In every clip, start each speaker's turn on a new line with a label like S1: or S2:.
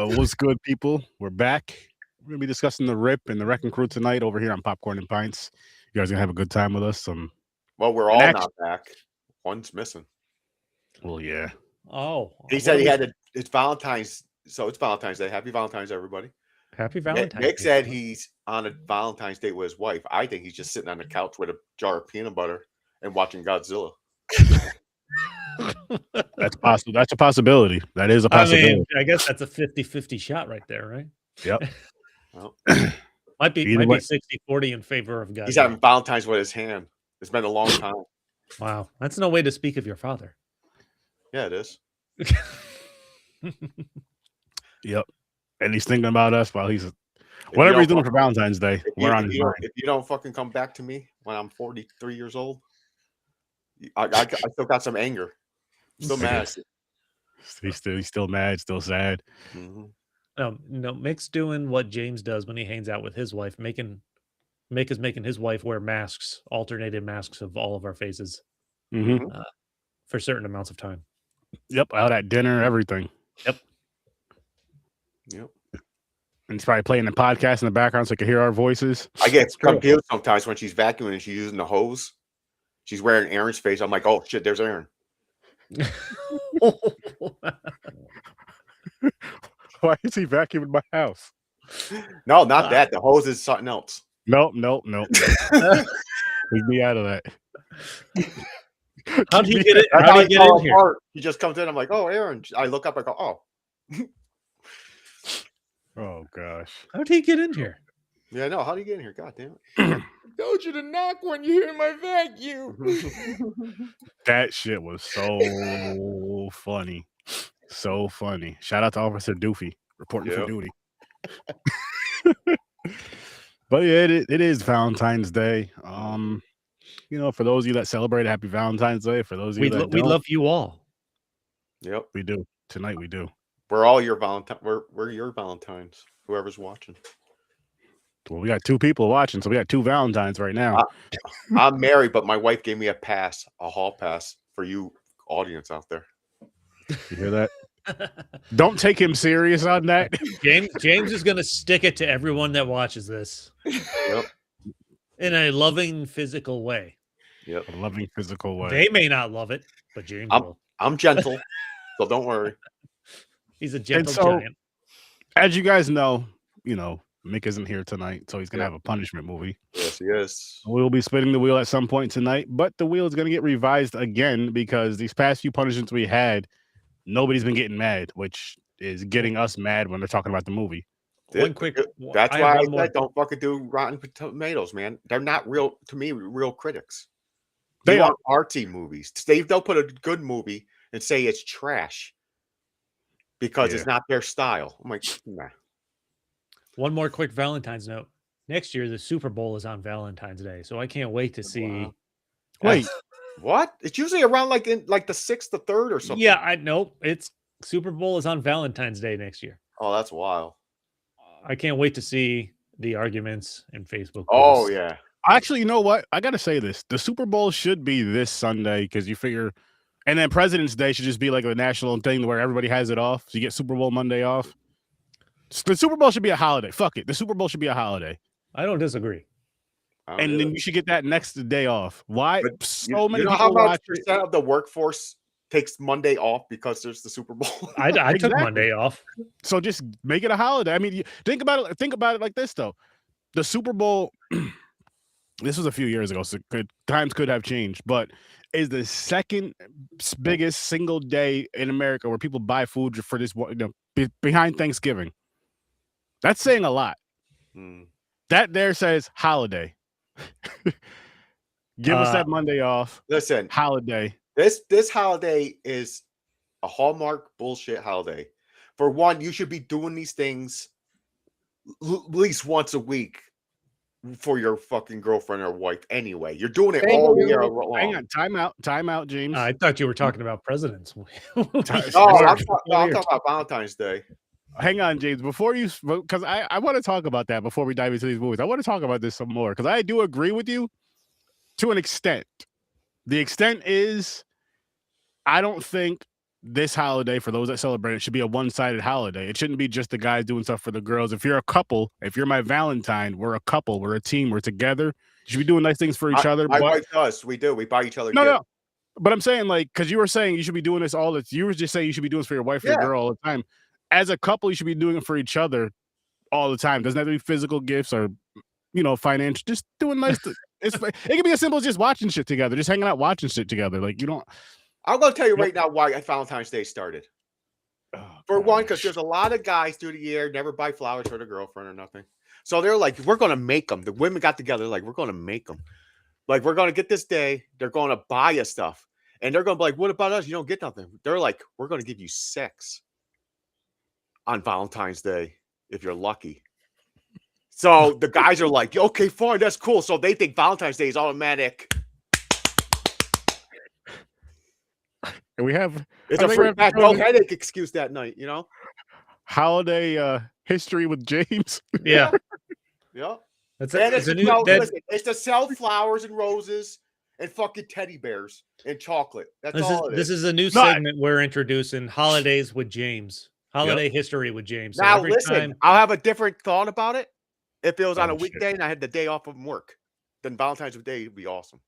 S1: What's good, people? We're back. We're gonna be discussing the Rip and the Wrecking Crew tonight over here on Popcorn and Pints. You guys gonna have a good time with us.
S2: Well, we're
S1: And
S2: all
S1: act-
S2: not back. One's missing.
S1: Well, yeah.
S3: Oh,
S2: He said he had to. It's Valentine's, so it's Valentine's Day. Happy Valentine's, everybody.
S3: Happy Valentine's
S2: Nick
S3: Day.
S2: said he's on a Valentine's date with his wife. I think he's just sitting on the couch with a jar of peanut butter and watching Godzilla.
S1: That's possible. That's a possibility. That is a possibility.
S3: I mean, I guess that's a 50-50 shot right there, right?
S1: Yep.
S2: Well,
S3: might be
S1: Either way.
S3: 60-40 in favor of God.
S2: he's having Valentine's with his hand. It's been a long time.
S3: Wow, that's no way to speak of your father.
S2: Yeah, it is.
S1: Yep. And he's thinking about us while he's
S2: If
S1: whatever
S2: you
S1: he's
S2: don't
S1: doing for Valentine's Day.
S2: If
S1: We're
S2: you,
S1: on
S2: if,
S1: his
S2: you don't,
S1: mind.
S2: if you don't fucking come back to me when I'm 43 years old, I still got some anger. Still mad.
S1: He's still mad, still sad.
S2: Mm-hmm.
S3: No, Mick's doing what James does when he hangs out with his wife. Mick is making his wife wear masks, alternated masks of all of our faces
S1: Mm-hmm.
S3: for certain amounts of time.
S1: Yep. Out at dinner, everything.
S2: Yep.
S1: And he's probably playing the podcast in the background so he can hear our voices.
S2: I get confused sometimes when she's vacuuming and she's using the hose. She's wearing Aaron's face. I'm like, oh shit, there's Aaron.
S1: Why is he vacuuming my house?
S2: No, not that. The hose is something else.
S1: Nope. Leave me out of that.
S3: How'd he get it?
S2: That's
S3: How'd
S2: how
S3: he
S2: I
S3: get
S2: fall
S3: in here?
S2: apart. He just comes in. I'm like, oh, Aaron. I look up. I go, oh.
S1: Oh gosh.
S3: How'd he get in here?
S2: Yeah, no. How do you get in here? God damn it.
S4: I told you to knock when you hear my vacuum.
S1: That shit was so funny. So funny. Shout out to Officer Doofy reporting for duty. But yeah, it is Valentine's Day. For those of you that celebrate, happy Valentine's Day. For those of you that
S3: we
S1: don't,
S3: love you all.
S2: Yep.
S1: we do. Tonight we do.
S2: We're all your Valentine. We're your Valentines. Whoever's watching.
S1: Well, we got two people watching, so we got two Valentines right now.
S2: I'm married, but my wife gave me a hall pass for you audience out there.
S1: You hear that? Don't take him serious on that.
S3: James is going to stick it to everyone that watches this.
S2: Yep.
S3: In a loving, physical way.
S2: Yep.
S1: A loving physical way.
S3: They may not love it, but James will.
S2: I'm gentle, so don't worry.
S3: He's a gentle
S1: so,
S3: giant.
S1: As you guys know, Mick isn't here tonight, so he's going to have a punishment movie.
S2: Yes, he is.
S1: We'll be spinning the wheel at some point tonight, but the wheel is going to get revised again because these past few punishments we had, nobody's been getting mad, which is getting us mad when they're talking about the movie.
S3: One quick.
S2: That's why I said don't fucking do Rotten Tomatoes, man. They're not real critics. They are artsy movies. They'll put a good movie and say it's trash because it's not their style. I'm like, nah.
S3: One more quick Valentine's note. Next year, the Super Bowl is on Valentine's Day, so I can't wait to see.
S2: Wow.
S1: Wait,
S2: what? It's usually around the 6th, the 3rd, or something.
S3: Yeah, I know. It's Super Bowl is on Valentine's Day next year.
S2: Oh, that's wild.
S3: I can't wait to see the arguments in Facebook.
S2: Oh yeah.
S1: Actually, you know what? I gotta say this: the Super Bowl should be this Sunday because you figure, and then President's Day should just be like a national thing where everybody has it off. So you get Super Bowl Monday off. The Super Bowl should be a holiday. Fuck it. The Super Bowl should be a holiday.
S3: I don't disagree.
S1: And then you should get that next day off. Why?
S2: But
S1: So many
S2: you know
S1: people
S2: how much
S1: watch
S2: percent of the workforce takes Monday off because there's the Super Bowl?
S3: I took
S1: Exactly.
S3: Monday off.
S1: So just make it a holiday. I mean, think about it. Think about it like this, though. The Super Bowl. This was a few years ago, so times could have changed. But is the second biggest single day in America where people buy food for this, behind Thanksgiving. That's saying a lot. That there says holiday. Give us that Monday off.
S2: Listen,
S1: holiday.
S2: This holiday is a Hallmark bullshit holiday. For one, you should be doing these things at least once a week for your fucking girlfriend or wife anyway. You're doing it all year long.
S1: Hang on. Time out, James.
S3: I thought you were talking about presidents.
S2: No, I'm talking about Valentine's Day.
S1: Hang on, James. Before you, because I want to talk about that before we dive into these movies. I want to talk about this some more because I do agree with you to an extent. The extent is, I don't think this holiday, for those that celebrate it, should be a one-sided holiday. It shouldn't be just the guys doing stuff for the girls. If you're a couple, if you're my Valentine, we're a couple, we're a team, we're together. You should be doing nice things for each other.
S2: My wife does. We do. We buy each other gifts.
S1: No. But I'm saying, like, because you were saying you should be doing this you were just saying you should be doing this for your wife or your girl all the time. As a couple, you should be doing it for each other all the time. Doesn't have to be physical gifts or, financial. Just doing nice. It can be as simple as just watching shit together, just hanging out, watching shit together. Like, you don't.
S2: I'm going to tell you right now why Valentine's Day started. For one, because there's a lot of guys through the year never buy flowers for their girlfriend or nothing. So they're like, we're going to make them. The women got together like, we're going to make them. Like, we're going to get this day. They're going to buy us stuff. And they're going to be like, what about us? You don't get nothing. They're like, we're going to give you sex on Valentine's Day if you're lucky. So the guys are like, okay, fine, that's cool. So they think Valentine's Day is automatic.
S1: And we have
S2: it's a free back no headache excuse that night,
S1: holiday history with James.
S3: Yeah.
S2: Yeah.
S3: It's
S2: to sell flowers and roses and fucking teddy bears and chocolate. This
S3: is a new segment we're introducing: holidays with James. Holiday history with James. So
S2: now listen, I'll have a different thought about it. If it was on a weekday and I had the day off from work, then Valentine's Day would be awesome.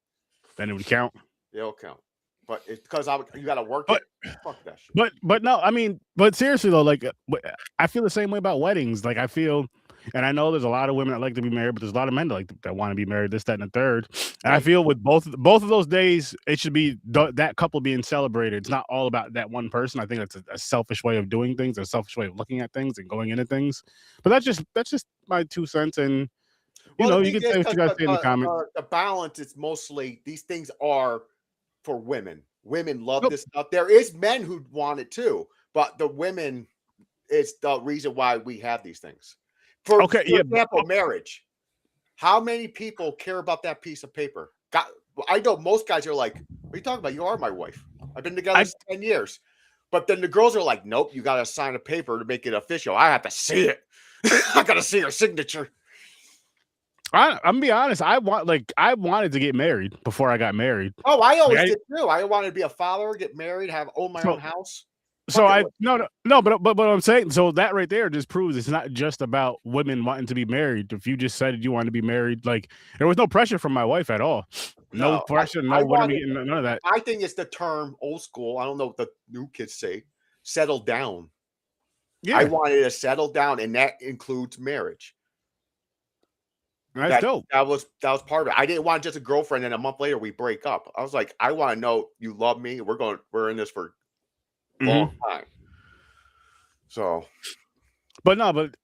S1: Then it would count.
S2: It'll count. But it's because you got to work it. Fuck that shit.
S1: But no, I mean, but seriously though, like I feel the same way about weddings. Like I feel, and I know there's a lot of women that like to be married, but there's a lot of men that want to be married, this, that, and the third. And I feel with both of those days, it should be that couple being celebrated. It's not all about that one person. I think that's a selfish way of doing things, a selfish way of looking at things and going into things. But that's just my 2 cents. And you can say what you guys say in the comments.
S2: The balance is mostly these things are for women. Women love this stuff. There is men who want it too, but the women is the reason why we have these things. For example, marriage. How many people care about that piece of paper? I know most guys are like, what are you talking about? You are my wife. I've been together 10 years. But then the girls are like, nope, you got to sign a paper to make it official. I have to see it. I got to see her signature.
S1: I'm gonna be honest. I wanted to get married before I got married.
S2: Oh, I always did too. I wanted to be a father, get married, own my own house.
S1: So but what I'm saying, so that right there just proves it's not just about women wanting to be married. If you just said you wanted to be married, like there was no pressure from my wife at all. No pressure, none of that.
S2: I think it's the term old school. I don't know what the new kids say. Settle down. Yeah, I wanted to settle down, and that includes marriage.
S1: That's dope.
S2: That was part of it. I didn't want just a girlfriend, and a month later we break up. I was like, I want to know you love me. We're in this for a long time. So,
S1: but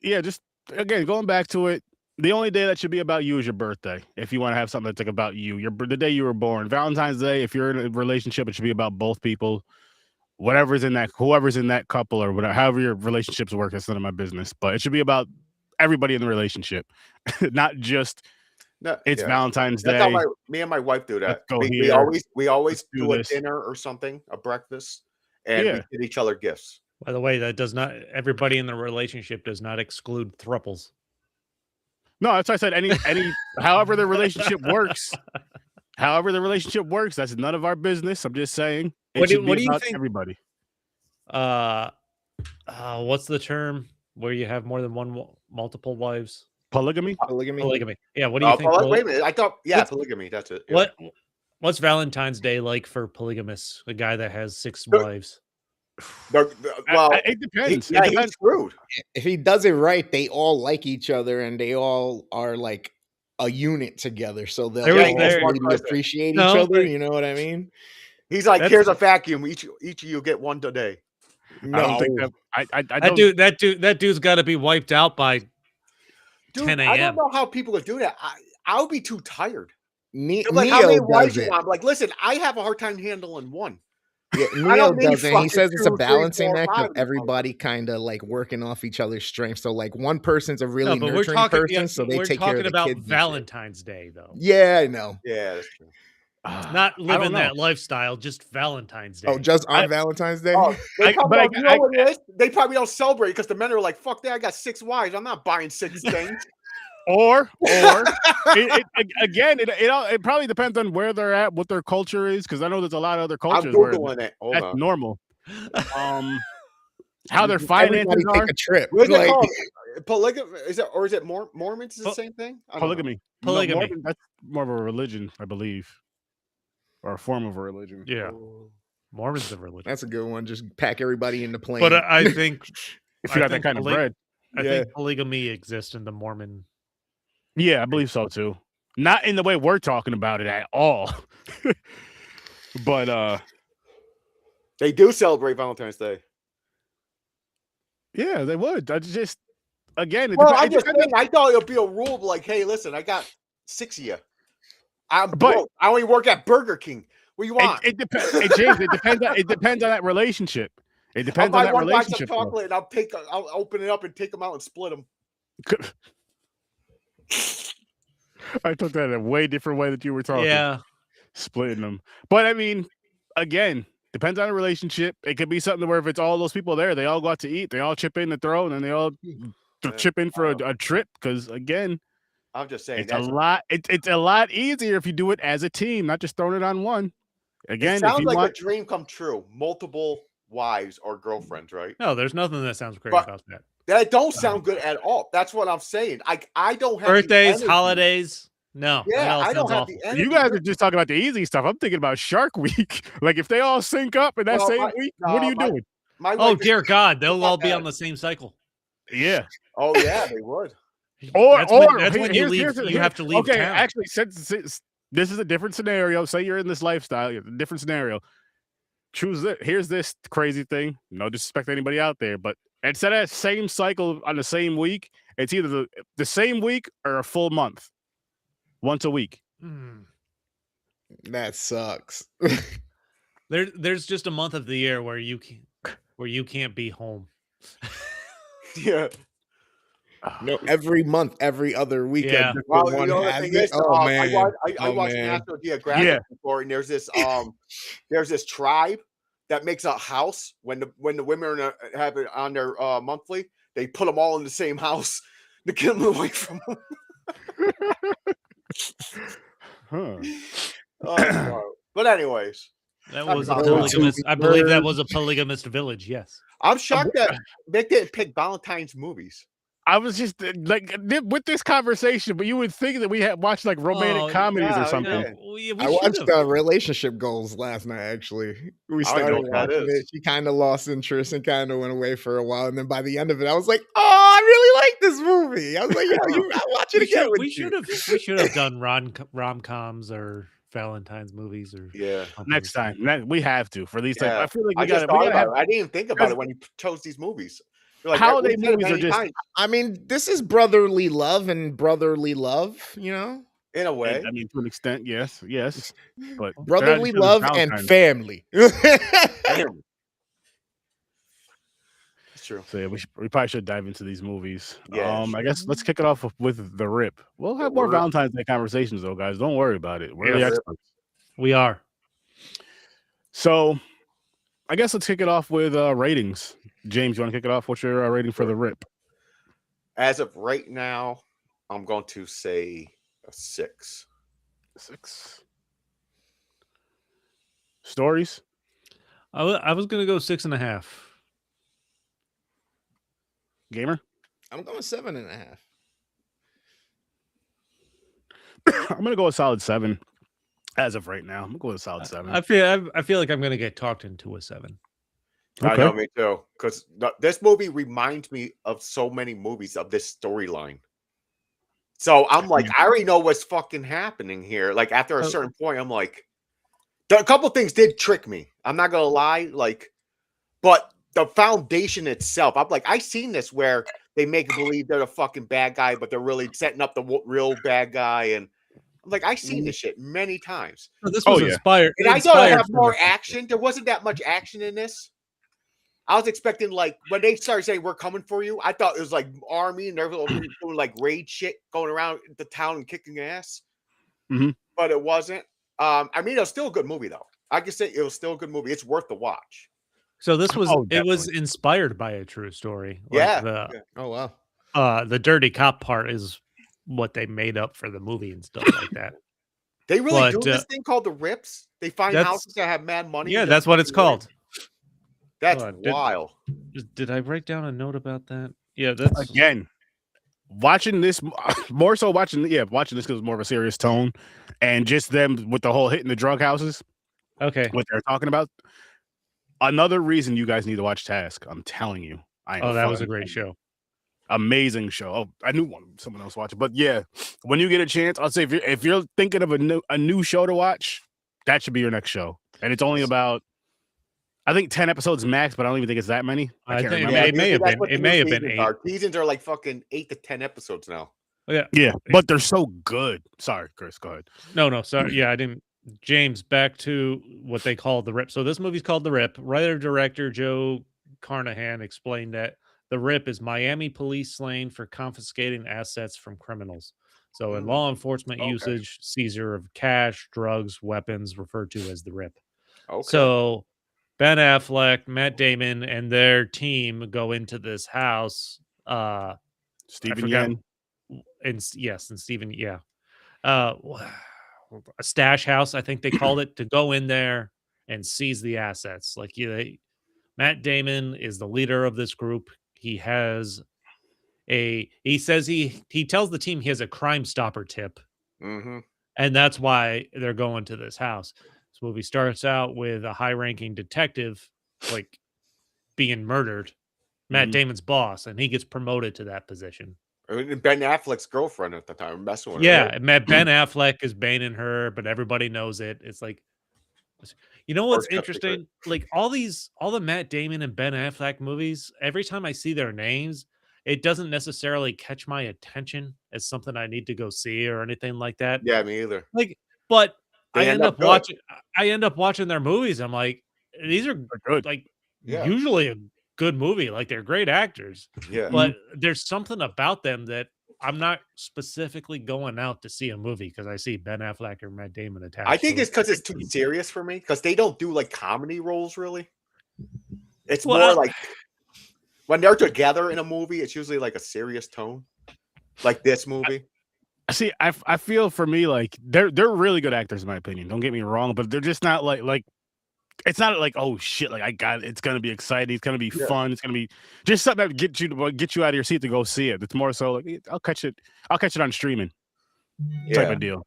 S1: just again going back to it. The only day that should be about you is your birthday. If you want to have something that's like about you, the day you were born. Valentine's Day, if you're in a relationship, it should be about both people. Whoever's in that couple or whatever, however your relationships work, that's none of my business. But it should be about everybody in the relationship, not just Valentine's Day.
S2: That's how me and my wife do that. We always do a dinner or something, a breakfast, and we get each other gifts.
S3: By the way, that does not everybody in the relationship does not exclude thruples.
S1: No, that's why I said any however the relationship works. However the relationship works, that's none of our business. I'm just saying.
S3: What do you think?
S1: Everybody.
S3: What's the term where you have more than multiple wives?
S1: Polygamy.
S3: Yeah. What do you think?
S2: Wait a minute. I thought polygamy. That's it.
S3: Yeah. What's Valentine's Day like for polygamists? A guy that has 6 wives.
S1: It depends.
S2: He's screwed.
S5: If he does it right, they all like each other and they all are like a unit together. So they'll appreciate each other. You know what I mean?
S2: He's like, here's a vacuum. Each of you get one today.
S1: No, I don't think that.
S3: That dude's got to be wiped out by 10 a.m.
S2: I don't know how people would do that. I would be too tired.
S5: Neo
S2: does it. I'm like, listen, I have a hard time handling one.
S5: Yeah, Neo doesn't. He says it's a balancing act of everybody kind of like working off each other's strengths. So like one person's a really nurturing person, so they take care of the kids. We're talking about
S3: Valentine's Day, though.
S5: Yeah, I know.
S2: Yeah, that's true.
S3: Not living that lifestyle, just Valentine's Day.
S5: Oh, just on Valentine's Day?
S2: Oh, you know what it is? They probably don't celebrate because the men are like, fuck that, I got 6 wives. I'm not buying 6 things.
S1: Or it probably depends on where they're at, what their culture is, because I know there's a lot of other cultures where that's normal. how their finances are.
S5: Take a trip.
S2: What is it called? Polygamy? Is it, or is it Mormons? Is the same thing?
S1: Polygamy.
S3: Polygamy.
S1: No, Mormon, that's more of a religion, I believe, or a form of a religion.
S3: Yeah, Mormons of religion.
S5: That's a good one. Just pack everybody in the plane.
S3: But I think
S1: if you got that kind of bread,
S3: I think polygamy exists in the Mormon.
S1: Yeah, I believe so too. Not in the way we're talking about it at all. But
S2: they do celebrate Valentine's Day.
S1: Yeah, they would. I just again.
S2: I thought it would be a rule like, hey, listen, I got 6 of you. I'm broke. I only work at Burger King. What do you want?
S1: It depends. Hey, James, it depends on that relationship. It depends on that relationship.
S2: Chocolate and I'll open it up and take them out and split them.
S1: I took that in a way different way that you were talking.
S3: Yeah,
S1: splitting them. But I mean, again, depends on the relationship. It could be something where if it's all those people there, they all go out to eat, they all chip in to throw, and then they all chip in for a trip. Because again,
S2: I'm just saying
S1: it's a lot. It's a lot easier if you do it as a team, not just throwing it on one. Again,
S2: it sounds like a dream come true. Multiple wives or girlfriends, right?
S3: No, there's nothing that sounds great about that.
S2: That don't sound good at all. That's what I'm saying. I don't have
S3: birthdays, holidays. No,
S2: yeah, I don't have the energy.
S1: You guys are just talking about the easy stuff. I'm thinking about Shark Week. Like if they all sync up in that same week, what are you doing?
S3: Oh dear God, they'll all be on the same cycle.
S1: Yeah.
S2: Oh yeah, they would.
S3: That's when you leave. You have to leave.
S1: Okay,
S3: town.
S1: Actually, since this is a different scenario. Say you're in this lifestyle, a different scenario. Choose it. Here's this crazy thing. No disrespect to anybody out there, but instead of that same cycle on the same week, it's either the same week or a full month. Once a week.
S5: That sucks.
S3: There's just a month of the year where you can't be home.
S2: Yeah.
S5: No, every month, every other weekend.
S3: Yeah.
S2: Well, you know, the thing is,
S5: man.
S2: I watched National Geographic before, and there's this tribe that makes a house when the women have it on their monthly. They put them all in the same house to get them away from them. But anyways,
S3: that was a polygamous. I believe that was a polygamous village. Yes,
S2: I'm shocked that they didn't pick Valentine's movies.
S1: I was just like with this conversation, but you would think that we had watched like romantic comedies or something.
S5: I watched relationship goals last night. Actually, we started watching it. She kind of lost interest and kind of went away for a while, and then by the end of it, I was like, "Oh, I really like this movie." I was like, "Yeah, I'll watch it again."
S3: We should have done rom-coms or Valentine's movies or
S1: next time. We have to for these. I feel like
S2: I didn't even think about it when you chose these movies. Like,
S1: holiday movies are just.
S5: I mean, this is brotherly love and brotherly love, you know.
S2: In a way,
S1: I mean, to an extent, yes, but
S5: brotherly love and family.
S2: It's true.
S1: So yeah, we probably should dive into these movies.
S2: Yeah,
S1: I guess let's kick it off with The Rip. We'll have more Valentine's Day conversations, though, guys. Don't worry about it. We're the experts.
S3: We are.
S1: So, I guess let's kick it off with ratings. James, you want to kick it off? What's your rating for The Rip?
S2: As of right now, I'm going to say a 6.
S1: 6. Stories?
S3: I was going to go 6.5.
S1: Gamer?
S5: I'm going 7.5.
S1: I'm going to go a solid 7. As of right now, I'm going to go with a solid 7.
S3: I feel like I'm going to get talked into a 7.
S2: Okay. I know, me too. Because this movie reminds me of so many movies of this storyline. So I'm like, I already know what's fucking happening here. Like after a certain point, I'm like, a couple things did trick me. I'm not gonna lie, like, but the foundation itself, I'm like, I've seen this where they make believe they're the fucking bad guy, but they're really setting up the real bad guy, and I'm like, I've seen this shit many times.
S3: This was inspired.
S2: And I thought I have more action. There wasn't that much action in this. I was expecting, like, when they started saying we're coming for you, I thought it was like army and they're doing like raid shit, going around the town and kicking ass. But it wasn't. I mean, it was still a good movie, though. I can say it was still a good movie. It's worth the watch.
S3: So this was it was inspired by a true story.
S2: Like
S5: Oh wow.
S3: The dirty cop part is what they made up for the movie and stuff like that.
S2: They really do this thing called The Rips. They find houses that have mad money.
S3: Yeah, that's what it's called.
S2: That's wild.
S3: Did I write down a note about that? Yeah, that's
S1: again. Watching this more so watching this because it's more of a serious tone, and just them with the whole hitting the drug houses.
S3: Okay,
S1: what they're talking about. Another reason you guys need to watch Task. I'm telling you.
S3: That was a great show.
S1: Amazing show. Oh, I knew someone else watched it, but yeah, when you get a chance, I'll say if you're thinking of a new show to watch, that should be your next show. And it's only about, I think 10 episodes max, but I don't even think it's that many.
S3: I think it may have been. It may have been 8.
S2: Seasons are like fucking 8 to 10 episodes now.
S1: Yeah, but they're so good. Sorry, Chris, go ahead.
S3: No, sorry. Yeah, I didn't. James, back to what they call The Rip. So this movie's called The Rip. Writer-director Joe Carnahan explained that The Rip is Miami police slang for confiscating assets from criminals. So in law enforcement usage, seizure of cash, drugs, weapons, referred to as The Rip.
S2: Okay.
S3: So Ben Affleck, Matt Damon, and their team go into this house.
S1: Stephen Yeun.
S3: And Stephen, a stash house, I think they called it, to go in there and seize the assets. Like Matt Damon is the leader of this group. He has he says he tells the team he has a Crime Stopper tip.
S2: Mm-hmm.
S3: And that's why they're going to this house. This movie starts out with a high-ranking detective like being murdered, Matt Damon's boss, and he gets promoted to that position.
S2: Ben Affleck's girlfriend at the time, messing with her.
S3: Yeah, Ben Affleck is baiting her, but everybody knows it. It's like, you know what's interesting? Like all the Matt Damon and Ben Affleck movies, every time I see their names, it doesn't necessarily catch my attention as something I need to go see or anything like that.
S2: Yeah, me either.
S3: Like, but I end up watching their movies. I'm like, these are
S1: good.
S3: Like, usually a good movie. Like, they're great actors.
S2: Yeah.
S3: But there's something about them that I'm not specifically going out to see a movie because I see Ben Affleck or Matt Damon attached.
S2: I think it's because it's too serious for me, because they don't do like comedy roles really. It's more like when they're together in a movie, it's usually like a serious tone, like this movie.
S1: See, I feel for me like they're really good actors in my opinion. Don't get me wrong, but they're just not like it's not like, oh shit, like I got it. It's gonna be exciting. It's gonna be fun. It's gonna be just something that get you out of your seat to go see it. It's more so like I'll catch it on streaming type of deal.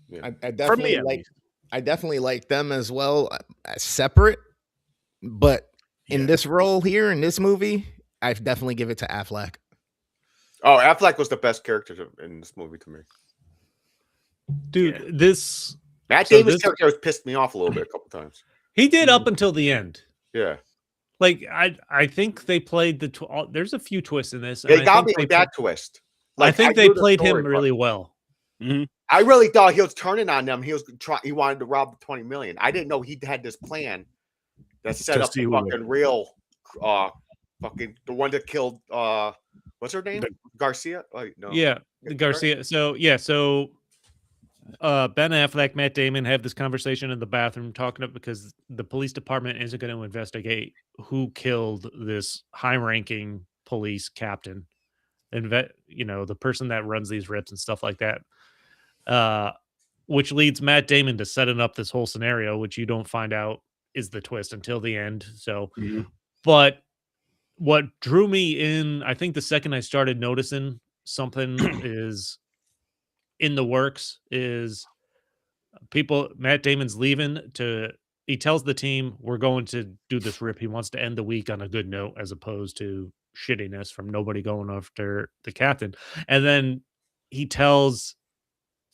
S5: Yeah. I definitely like them as well, separate. But in this role here in this movie, I definitely give it to Affleck.
S2: Oh, Affleck was the best character in this movie to me.
S3: Dude,
S2: Matt Damon's character has pissed me off a little bit a couple times.
S3: He did up until the end.
S2: Yeah.
S3: Like, I think they played there's a few twists in this.
S2: They got me with that twist.
S3: Like, I think they played him really well.
S1: Mm-hmm.
S2: I really thought he was turning on them. He wanted to rob the 20 million. I didn't know he had this plan that set up the fucking real fucking the one that killed what's her name? Garcia? Oh, no.
S3: Yeah, Garcia. So Ben Affleck, Matt Damon have this conversation in the bathroom talking about, because the police department isn't going to investigate who killed this high-ranking police captain, and the person that runs these rips and stuff like that. Which leads Matt Damon to setting up this whole scenario, which you don't find out is the twist until the end. So, but what drew me in, I think the second I started noticing something is in the works, is Matt Damon's leaving he tells the team, we're going to do this rip. He wants to end the week on a good note as opposed to shittiness from nobody going after the captain. And then he tells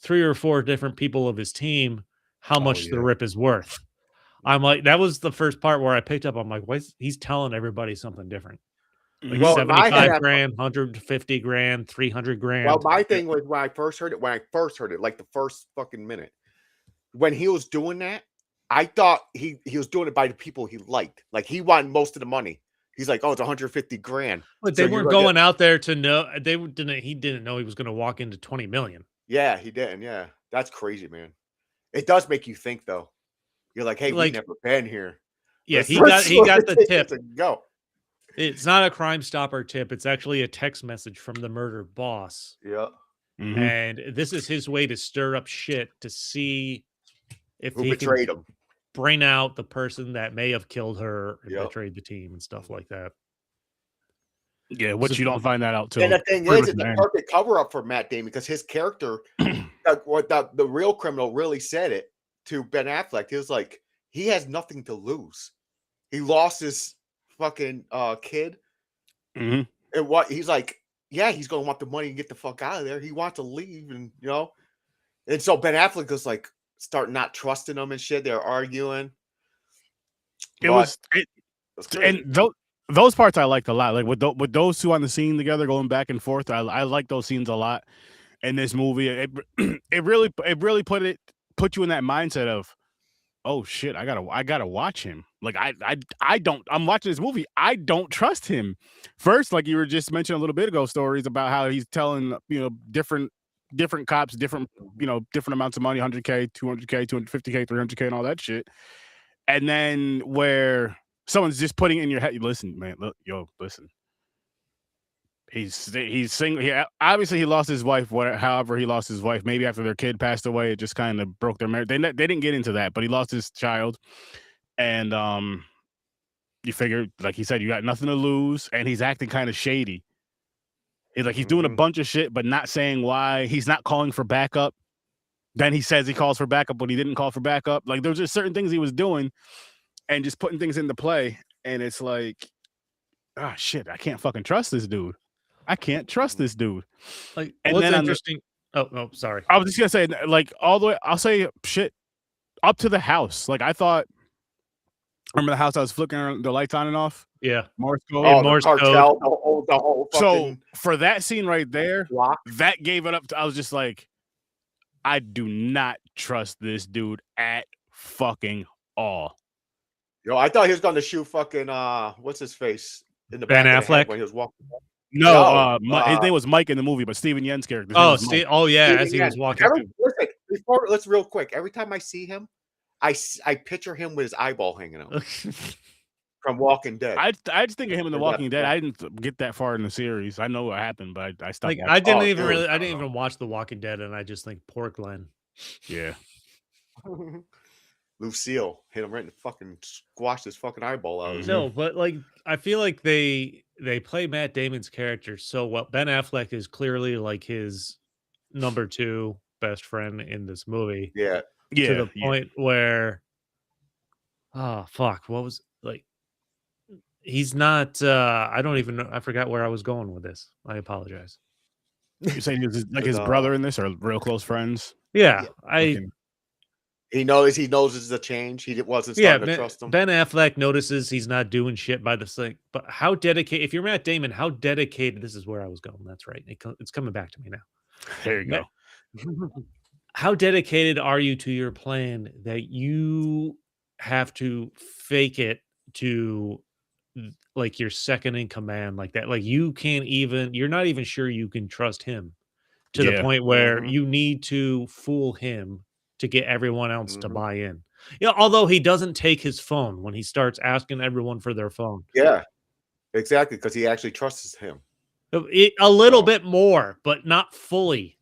S3: 3 or 4 different people of his team how much the rip is worth. I'm like, that was the first part where I picked up. I'm like, he's telling everybody something different. Like 75 grand, 150 grand, 300 grand.
S2: Well, my thing was when I first heard it, like the first fucking minute, when he was doing that, I thought he was doing it by the people he liked. Like he wanted most of the money. He's like, oh, it's 150 grand.
S3: But they weren't going out there to know. He didn't know he was going to walk into 20 million.
S2: Yeah, he didn't. Yeah, that's crazy, man. It does make you think, though. You're like, hey, we've never been here.
S3: Yeah, he got the tip.
S2: Go.
S3: It's not a Crime Stopper tip. It's actually a text message from the murdered boss.
S2: Yeah.
S1: Mm-hmm.
S3: And this is his way to stir up shit to see if
S2: who betrayed him.
S3: bring out the person that may have killed her and
S2: Yep.
S3: betrayed the team and stuff like that.
S1: Yeah, which
S3: So-
S1: you don't find that out till
S2: And the thing
S1: pretty
S2: is,
S1: much
S2: it's
S1: the
S2: a
S1: end.
S2: perfect cover up for Matt Damon because his character, what the real criminal really said it to Ben Affleck. He was like, he has nothing to lose. He lost his fucking kid.
S1: Mhm.
S2: And what he's like, yeah, he's gonna want the money and get the fuck out of there. He wants to leave, and you know, and so Ben Affleck was like, start not trusting him and shit. They're arguing.
S1: It was and those parts I liked a lot. Like with those two on the scene together, going back and forth. I like those scenes a lot in this movie. It really put you in that mindset of, oh shit, I gotta watch him. Like I'm watching this movie. I don't trust him. First, like you were just mentioning a little bit ago, stories about how he's telling different cops different amounts of money, 100K, 200K, 250K, 300K, and all that shit. And then where someone's just putting in your head, listen, man, listen. He's single. Obviously he lost his wife. However he lost his wife, maybe after their kid passed away, it just kind of broke their marriage. They didn't get into that, but he lost his child, and you figure, like he said, you got nothing to lose, and he's acting kind of shady. He's doing a bunch of shit, but not saying why. He's not calling for backup. Then he says he calls for backup, but he didn't call for backup. Like there's just certain things he was doing, and just putting things into play, and it's like, ah, shit, I can't fucking trust this dude. I can't trust this dude.
S3: Like,
S1: and
S3: what's
S1: then
S3: interesting? Oh, sorry.
S1: I was just gonna say, like, all the way. I'll say shit up to the house. Like I thought. Remember the house I was flicking the lights on and off?
S3: Yeah,
S1: Morse code.
S2: Oh,
S3: Morse
S2: the cartel, the whole
S1: so for that scene right there,
S2: block.
S1: that gave it up. I was just like, I do not trust this dude at fucking all.
S2: Yo, I thought he was going to shoot fucking what's his face in the
S3: Ben
S2: back of the head
S3: Affleck?
S2: when he was walking.
S1: No, his name was Mike in the movie, but Steven Yen's character.
S3: Oh, yeah, as he was walking.
S2: Listen, let's real quick. Every time I see him, I picture him with his eyeball hanging out from Walking Dead.
S1: I just think of him in The Walking Dead. I didn't get that far in the series. I know what happened, but I stopped.
S3: Like I didn't even watch The Walking Dead, and I just think poor Glenn.
S1: Yeah.
S2: Lucille hit him right in the fucking squashed his fucking eyeball out.
S3: No, but like I feel like they play Matt Damon's character so well. Ben Affleck is clearly like his number 2 best friend in this movie.
S2: Yeah.
S3: To the point where, oh fuck, what was like? He's not. I don't even know. I forgot where I was going with this. I apologize.
S1: You're saying he was like his brother in this, or real close friends?
S3: Yeah,
S2: He knows it's a change. He wasn't starting to trust him.
S3: Ben Affleck notices he's not doing shit by the thing. But how dedicated? If you're Matt Damon, how dedicated? This is where I was going. That's right. It's coming back to me now.
S1: There you go.
S3: How dedicated are you to your plan that you have to fake it to like your second in command like that? Like you're not even sure you can trust him to the point where you need to fool him to get everyone else to buy in. Yeah, although he doesn't take his phone when he starts asking everyone for their phone.
S2: Yeah, exactly, because he actually trusts him.
S3: A little bit more, but not fully.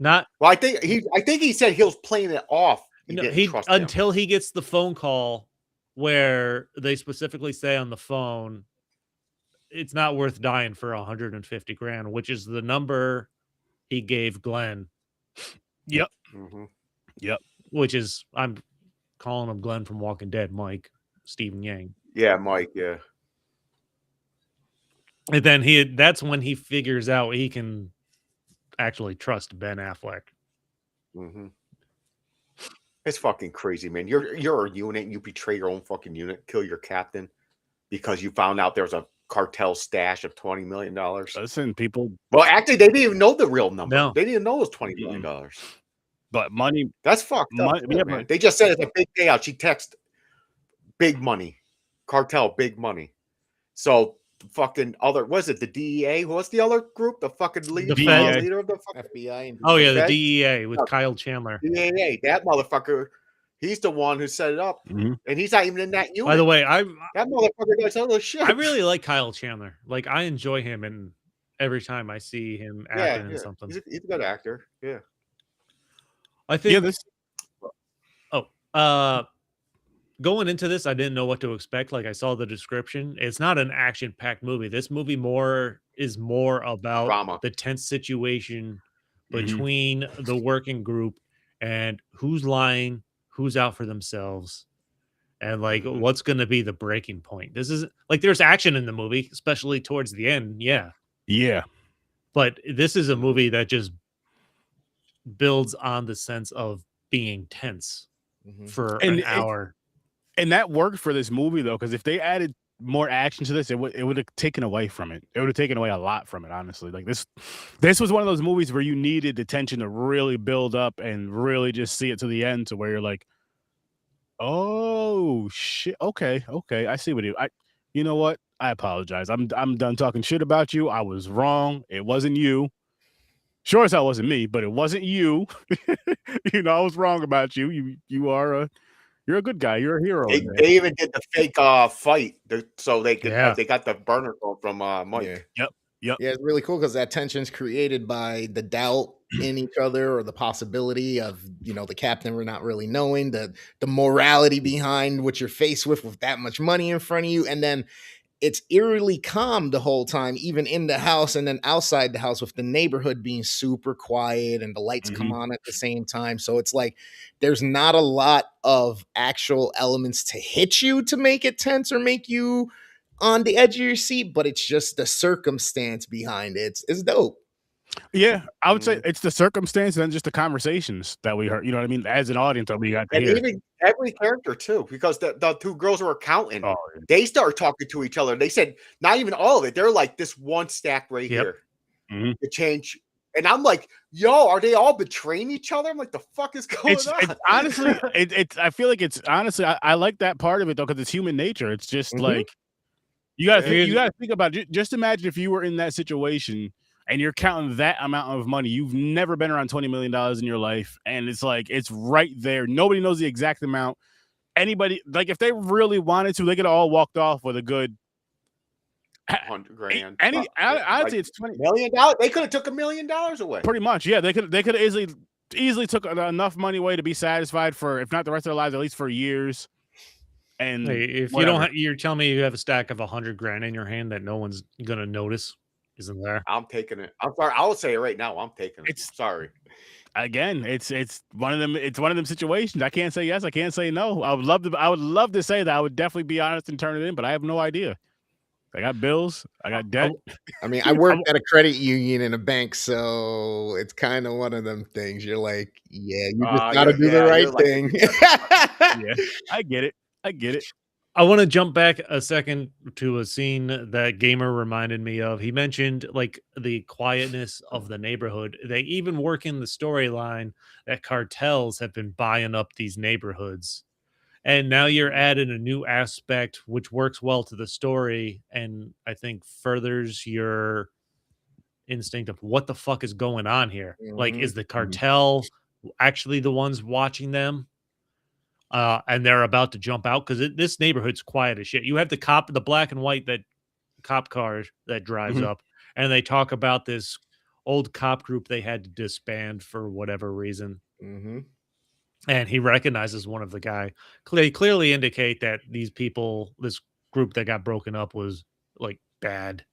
S3: Well,
S2: I think he said he was playing it off.
S3: Until he gets the phone call where they specifically say on the phone, it's not worth dying for 150 grand, which is the number he gave Glenn.
S1: Yep. Yep.
S3: Which is, I'm calling him Glenn from Walking Dead, Mike, Stephen Yang.
S2: Yeah, Mike. Yeah.
S3: And then that's when he figures out he can actually trust Ben Affleck.
S2: It's fucking crazy, man. You're a unit. You betray your own fucking unit, kill your captain because you found out there's a cartel stash of $20 million.
S1: Listen, people.
S2: Well, actually, they didn't even know the real number.
S3: No.
S2: They didn't know it was $20 million.
S1: But money.
S2: That's fucked up. Man. They just said it's a big payout. She texted big money, cartel, big money. So fucking other, was it the DEA? What's the other group? The fucking leader of the fucking
S5: FBI. And
S3: the DEA with Kyle Chandler.
S2: DEA, that motherfucker. He's the one who set it up, and he's not even in that unit.
S3: By the way,
S2: that motherfucker does all this shit.
S3: I really like Kyle Chandler. Like I enjoy him, and every time I see him acting in something,
S2: he's a good actor. Yeah,
S3: I think.
S1: this.
S3: Oh, Going into this, I didn't know what to expect. Like, I saw the description. It's not an action-packed movie. This movie is more about
S2: Drama.
S3: the tense situation
S1: Mhm.
S3: between the working group and who's lying, who's out for themselves, and like what's going to be the breaking point. This is like there's action in the movie, especially towards the end. Yeah, but this is a movie that just builds on the sense of being tense for an hour.
S1: And that worked for this movie though, because if they added more action to this, it would have taken away from it. It would have taken away a lot from it, honestly. Like this was one of those movies where you needed the tension to really build up and really just see it to the end, to where you're like, oh shit, okay, I see what you know what? I apologize. I'm done talking shit about you. I was wrong. It wasn't you. Sure as hell wasn't me, but it wasn't you. You know, I was wrong about you. You're a good guy. You're a hero.
S2: They even did the fake fight, so they could they got the burner phone from Mike.
S1: Yep.
S5: Yeah, it's really cool because that tension's created by the doubt in each other, or the possibility of, you know, the captain we're not really knowing, the morality behind what you're faced with that much money in front of you, and then it's eerily calm the whole time, even in the house, and then outside the house with the neighborhood being super quiet and the lights come on at the same time. So it's like there's not a lot of actual elements to hit you to make it tense or make you on the edge of your seat, but it's just the circumstance behind it. It's dope.
S1: Yeah, I would say it's the circumstance and then just the conversations that we heard. You know what I mean? As an audience, that we got to hear.
S2: Even every character too, because the two girls were accounting.
S1: Oh,
S2: they started talking to each other. They said not even all of it. They're like this one stack right here to change. And I'm like, yo, are they all betraying each other? I'm like, the fuck is going on?
S1: It's honestly, I feel like it's honestly, I like that part of it though, because it's human nature. It's just like you gotta think about it. Just imagine if you were in that situation and you're counting that amount of money. You've never been around $20 million in your life, and it's like it's right there. Nobody knows the exact amount. Anybody, like, if they really wanted to, they could have all walked off with a good
S2: $100,000.
S1: I'd say it's $20
S2: million. They could have took $1 million away.
S1: Pretty much, yeah. They could have easily took enough money away to be satisfied for, if not the rest of their lives, at least for years. And
S3: hey, if you don't, you're telling me you have a stack of $100,000 in your hand that no one's gonna notice, isn't there?
S2: I'm taking it. I'm sorry. I will say it right now. I'm taking it. Sorry.
S1: Again, it's one of them. It's one of them situations. I can't say yes. I can't say no. I would love to say that. I would definitely be honest and turn it in, but I have no idea. I got bills. I got debt.
S5: I mean, I work at a credit union in a bank, so it's kind of one of them things. You're like, yeah, you just got to do the right thing.
S1: Yeah, I get it.
S3: I want to jump back a second to a scene that Gamer reminded me of. He mentioned like the quietness of the neighborhood. They even work in the storyline that cartels have been buying up these neighborhoods. And now you're adding a new aspect which works well to the story, and I think furthers your instinct of what the fuck is going on here. Like, is the cartel actually the ones watching them? And they're about to jump out because this neighborhood's quiet as shit. You have the black and white cop car that drives up, and they talk about this old cop group they had to disband for whatever reason. And he recognizes one of the guy. They clearly indicate that these people, this group that got broken up, was like bad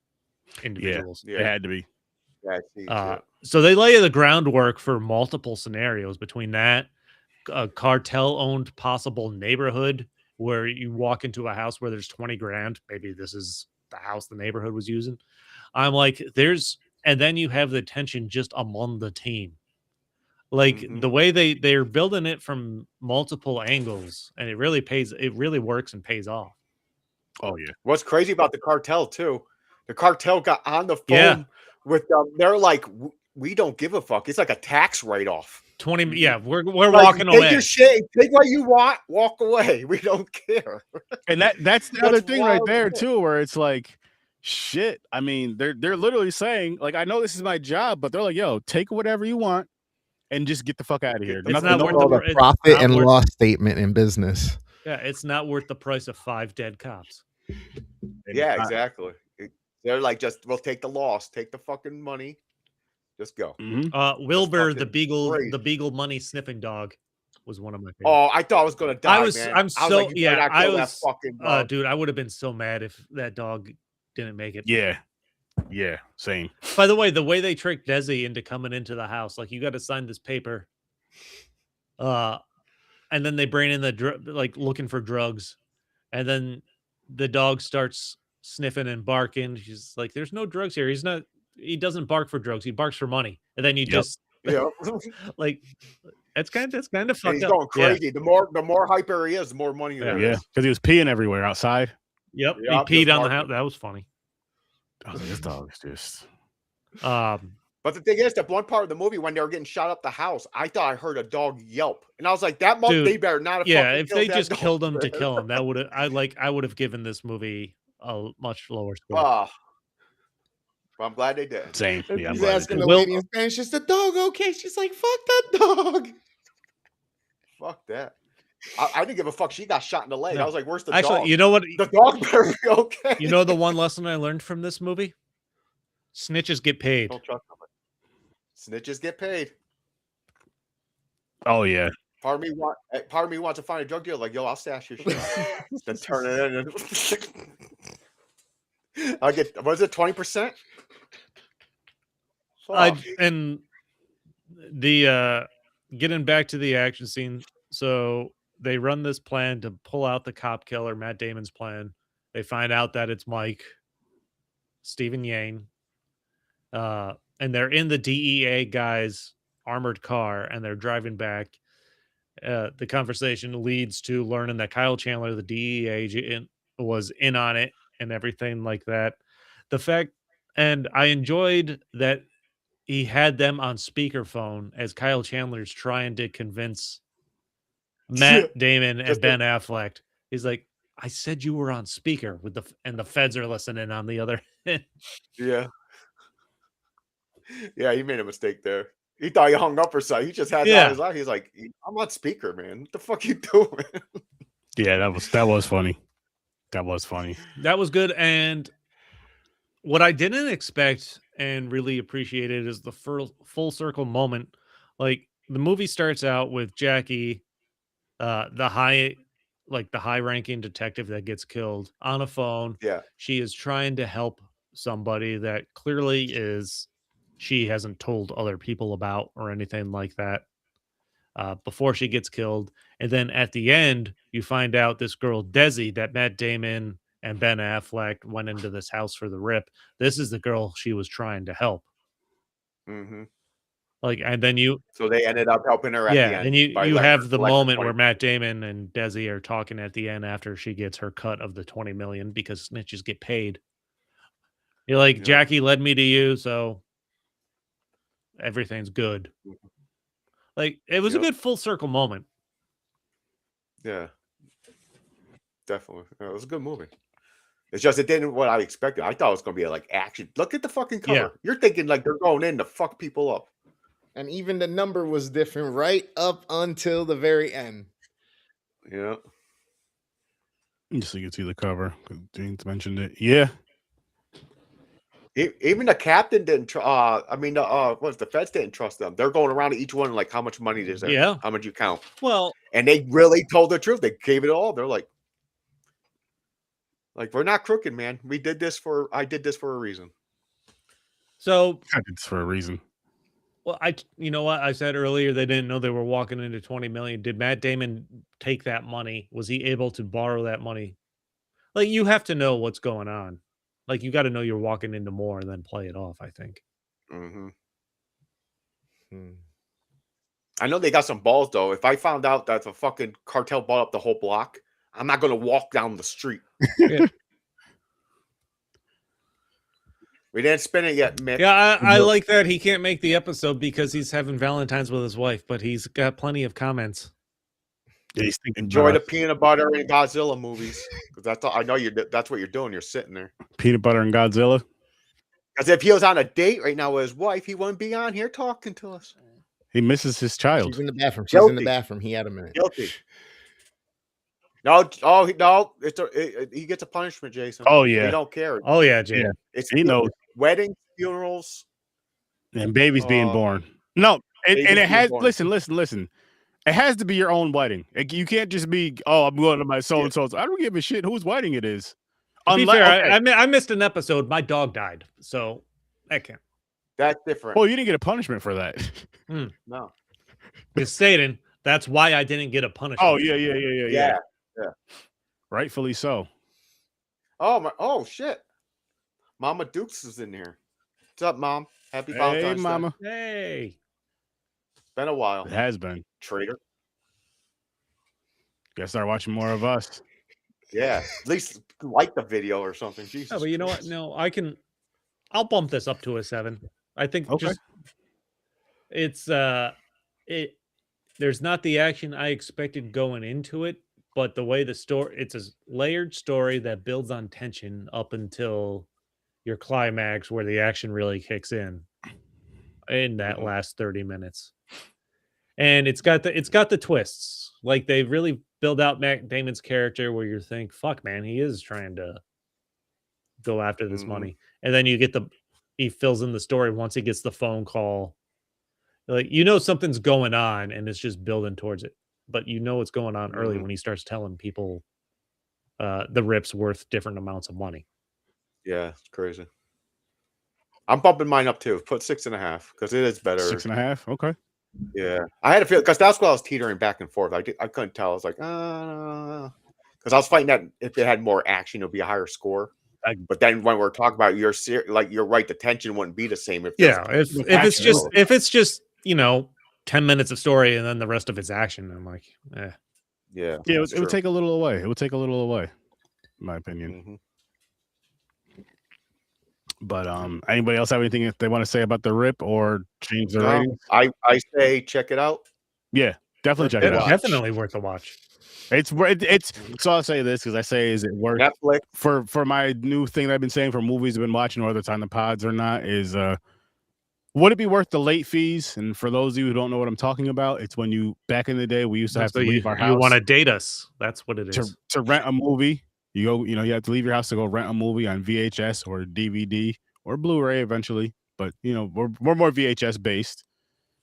S3: individuals.
S1: Yeah, it had to be.
S3: So they lay the groundwork for multiple scenarios between that, a cartel-owned possible neighborhood where you walk into a house where there's 20 grand. Maybe this is the house the neighborhood was using. I'm like, and then you have the tension just among the team. Like the way they're building it from multiple angles, and it really works and pays off.
S1: Oh yeah.
S2: What's crazy about the cartel too? The cartel got on the phone with them. They're like, we don't give a fuck. It's like a tax write-off.
S3: 20. Yeah, we're walking away.
S2: Take your shit. Take what you want. Walk away. We don't care.
S1: And that's the other thing right there too, where it's like, shit. I mean, they're literally saying, like, I know this is my job, but they're like, yo, take whatever you want and just get the fuck out of here.
S5: It's not worth the profit and loss statement in business.
S3: Yeah, it's not worth the price of 5 dead cops.
S2: Yeah, exactly. They're like, we'll take the loss, take the fucking money, just go.
S3: Wilbur, the beagle money sniffing dog, was one of my favorites.
S2: Oh, I thought I was gonna die, man.
S3: I'm so
S2: like, that fucking dog.
S3: dude, I would have been so mad if that dog didn't make it.
S1: Yeah, same.
S3: By the way they tricked Desi into coming into the house, like, you got to sign this paper. And then they bring in the looking for drugs, and then the dog starts sniffing and barking. She's like, "There's no drugs here. He doesn't bark for drugs. He barks for money." And then you just like, that's kind of fucked up.
S2: He's going crazy. Yeah. The more hyper he is, the more money there is.
S1: Yeah, because he was peeing everywhere outside.
S3: Yep, he peed on the house. That was funny.
S1: I was like, this dog is just.
S2: But the thing is, that one part of the movie when they were getting shot up the house, I thought I heard a dog yelp, and I was like, "That they better not have."
S3: Yeah, if they just killed him to kill him, that would have. I would have given this movie a much lower score.
S2: Well, I'm glad they did.
S1: Same. Yeah,
S5: he's asking the lady in Spanish, "Is the dog okay?" She's like, "Fuck that dog."
S2: Fuck that. I didn't give a fuck. She got shot in the leg. I was like, "Where's the dog?"
S3: Actually, you know what?
S2: The dog better be okay.
S3: You know the one lesson I learned from this movie? Snitches get paid.
S2: Don't trust them. Snitches get paid.
S1: Oh yeah.
S2: Part of me wants to find a drug dealer. Like, yo, I'll stash your shit. Then turn it in. I get. Was it 20%?
S3: And the getting back to the action scene. So they run this plan to pull out the cop killer, Matt Damon's plan. They find out that it's Mike, Stephen Yang. And they're in the DEA guy's armored car, and they're driving back. The conversation leads to learning that Kyle Chandler, the DEA agent, was in on it and everything like that. And I enjoyed that he had them on speakerphone as Kyle Chandler's trying to convince Matt Damon and Ben Affleck. He's like, "I said you were on speaker and the feds are listening on the other end."
S2: Yeah. Yeah, he made a mistake there. He thought he hung up or something. He just had that on his life. He's like, "I'm on speaker, man. What the fuck you doing?"
S1: Yeah, that was funny. That was funny.
S3: That was good. And what I didn't expect and really appreciated is the full circle moment. Like, the movie starts out with Jackie, the high-ranking detective that gets killed, on a phone.
S2: Yeah.
S3: She is trying to help somebody that clearly she hasn't told other people about or anything like that before she gets killed. And then at the end, you find out this girl, Desi, that Matt Damon and Ben Affleck went into this house for the rip. This is the girl she was trying to help.
S2: Mm-hmm.
S3: Like, and then
S2: so they ended up helping her at the end.
S3: And you have the moment where Matt Damon and Desi are talking at the end after she gets her cut of the $20 million, because snitches get paid. You're like, Jackie led me to you, so everything's good. Like, it was a good full circle moment.
S2: Yeah, definitely. It was a good movie. It's just, it didn't what I expected. I thought it was going to be like action. Look at the fucking cover.
S3: Yeah.
S2: You're thinking like they're going in to fuck people up.
S5: And even the number was different right up until the very end.
S2: Yeah.
S1: Just so you can see the cover. James mentioned it. Yeah.
S2: Even the captain didn't. The feds didn't trust them. They're going around to each one like, how much money is there?
S3: Yeah.
S2: How much you count?
S3: Well,
S2: and they really told the truth. They gave it all. They're like, we're not crooked, man. I did this for a reason.
S3: So
S1: I did this for a reason.
S3: Well, you know what I said earlier? They didn't know they were walking into 20 million. Did Matt Damon take that money? Was he able to borrow that money? Like, you have to know what's going on. Like, you got to know you're walking into more and then play it off, I think.
S2: Mm-hmm. I know they got some balls, though. If I found out that the fucking cartel bought up the whole block, I'm not going to walk down the street.
S3: Yeah.
S2: We didn't spin it yet, Mick.
S3: Yeah, I like that he can't make the episode because he's having Valentine's with his wife, but he's got plenty of comments.
S1: Yeah, he's thinking
S2: enjoy the peanut butter and Godzilla movies, because that's all, I know that's what you're doing. You're sitting there.
S1: Peanut butter and Godzilla.
S2: Because if he was on a date right now with his wife, he wouldn't be on here talking to us.
S1: He misses his child.
S5: She's in the bathroom. She's in the bathroom. He had a minute.
S2: Guilty. No, he gets a punishment, Jason.
S1: Oh yeah,
S2: we don't care.
S3: Oh yeah, Jay.
S1: Yeah. He knows.
S2: Weddings, funerals,
S1: and babies being born. No, and it has. Listen. And It has to be your own wedding. You can't just be, oh, I'm going to my so-and-so's. I don't give a shit whose wedding it is.
S3: To be fair, I missed an episode. My dog died, so that can't.
S2: That's different.
S1: Oh, you didn't get a punishment for that.
S2: No.
S3: Just stating, that's why I didn't get a punishment.
S1: Oh, yeah. Rightfully so.
S2: Oh, shit. Mama Dukes is in here. What's up, Mom? Happy Valentine's Day.
S1: Mama.
S3: Hey.
S2: It's been a while.
S1: It has been.
S2: Traitor.
S1: Gotta start watching more of us.
S2: Yeah. At least like the video or something. Jesus.
S3: Oh, but you know what? No, I'll bump this up to a 7. I think there's not the action I expected going into it, but the way it's a layered story that builds on tension up until your climax where the action really kicks in that last 30 minutes. And it's got the twists. Like they really build out Matt Damon's character where you think, fuck man, he is trying to go after this money. And then he fills in the story once he gets the phone call. Like, something's going on and it's just building towards it. But what's going on early when he starts telling people the rip's worth different amounts of money.
S2: Yeah, it's crazy. I'm bumping mine up too. Put 6.5 because it is better.
S1: 6.5. Okay.
S2: Yeah, I had a feel because that's why I was teetering back and forth. I couldn't tell. I was like, because I was fighting that if it had more action, it would be a higher score. But then when we're talking about you're right, the tension wouldn't be the same. If
S3: it's just 10 minutes of story and then the rest of it's action, I'm like,
S2: yeah,
S1: it would take a little away. It would take a little away, in my opinion. But anybody else have anything they want to say about the rip or change their ratings?
S2: I say check it out.
S1: Yeah, definitely check it out.
S3: Definitely worth a watch.
S1: It's so I'll say this because I say, is it worth
S2: Netflix
S1: for my new thing that I've been saying for movies I've been watching, whether it's on the pods or not, is would it be worth the late fees? And for those of you who don't know what I'm talking about, it's when back in the day we used to have to leave our house.
S3: You want to date us? That's what it is.
S1: To rent a movie. You go, you have to leave your house to go rent a movie on VHS or DVD or Blu-ray eventually. But we're more VHS based.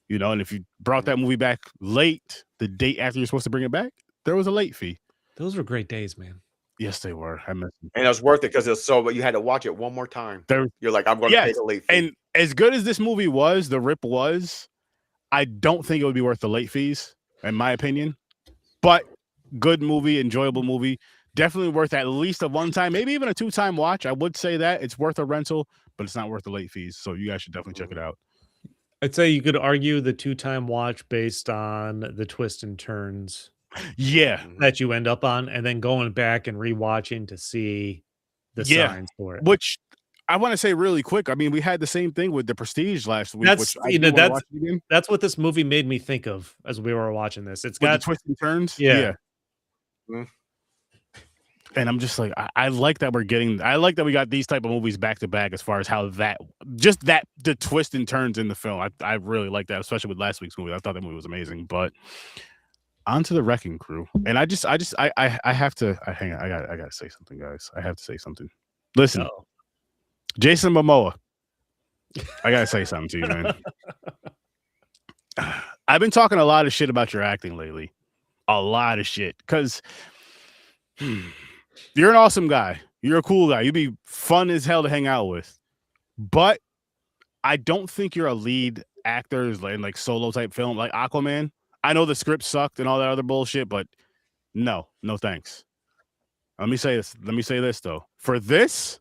S1: And if you brought that movie back late, the date after you're supposed to bring it back, there was a late fee.
S3: Those were great days, man.
S1: Yes, they were. I miss them.
S2: And it was worth it because but you had to watch it one more time. You're like, I'm going to pay the late fee.
S1: And as good as this movie was, the rip was, I don't think it would be worth the late fees, in my opinion. But good movie, enjoyable movie. Definitely worth at least a one-time, maybe even a two-time watch. I would say that it's worth a rental, but it's not worth the late fees. So you guys should definitely check it out.
S3: I'd say you could argue the 2-time watch based on the twists and turns.
S1: Yeah,
S3: that you end up on, and then going back and rewatching to see the signs for it.
S1: Which I want to say really quick. I mean, we had the same thing with The Prestige last week.
S3: That's what this movie made me think of as we were watching this. It's got
S1: twists and turns.
S3: Yeah.
S1: And I'm just like, I like that we got these type of movies back to back as far as how the twist and turns in the film. I really like that, especially with last week's movie. I thought that movie was amazing. But on to the Wrecking Crew. And I have to hang on. I gotta say something, guys. I have to say something. Listen, Jason Momoa. I gotta say something to you, man. I've been talking a lot of shit about your acting lately. A lot of shit. Because you're an awesome guy. You're a cool guy. You'd be fun as hell to hang out with. But I don't think you're a lead actor in like solo type film like Aquaman. I know the script sucked and all that other bullshit, but no thanks. Let me say this though. For this,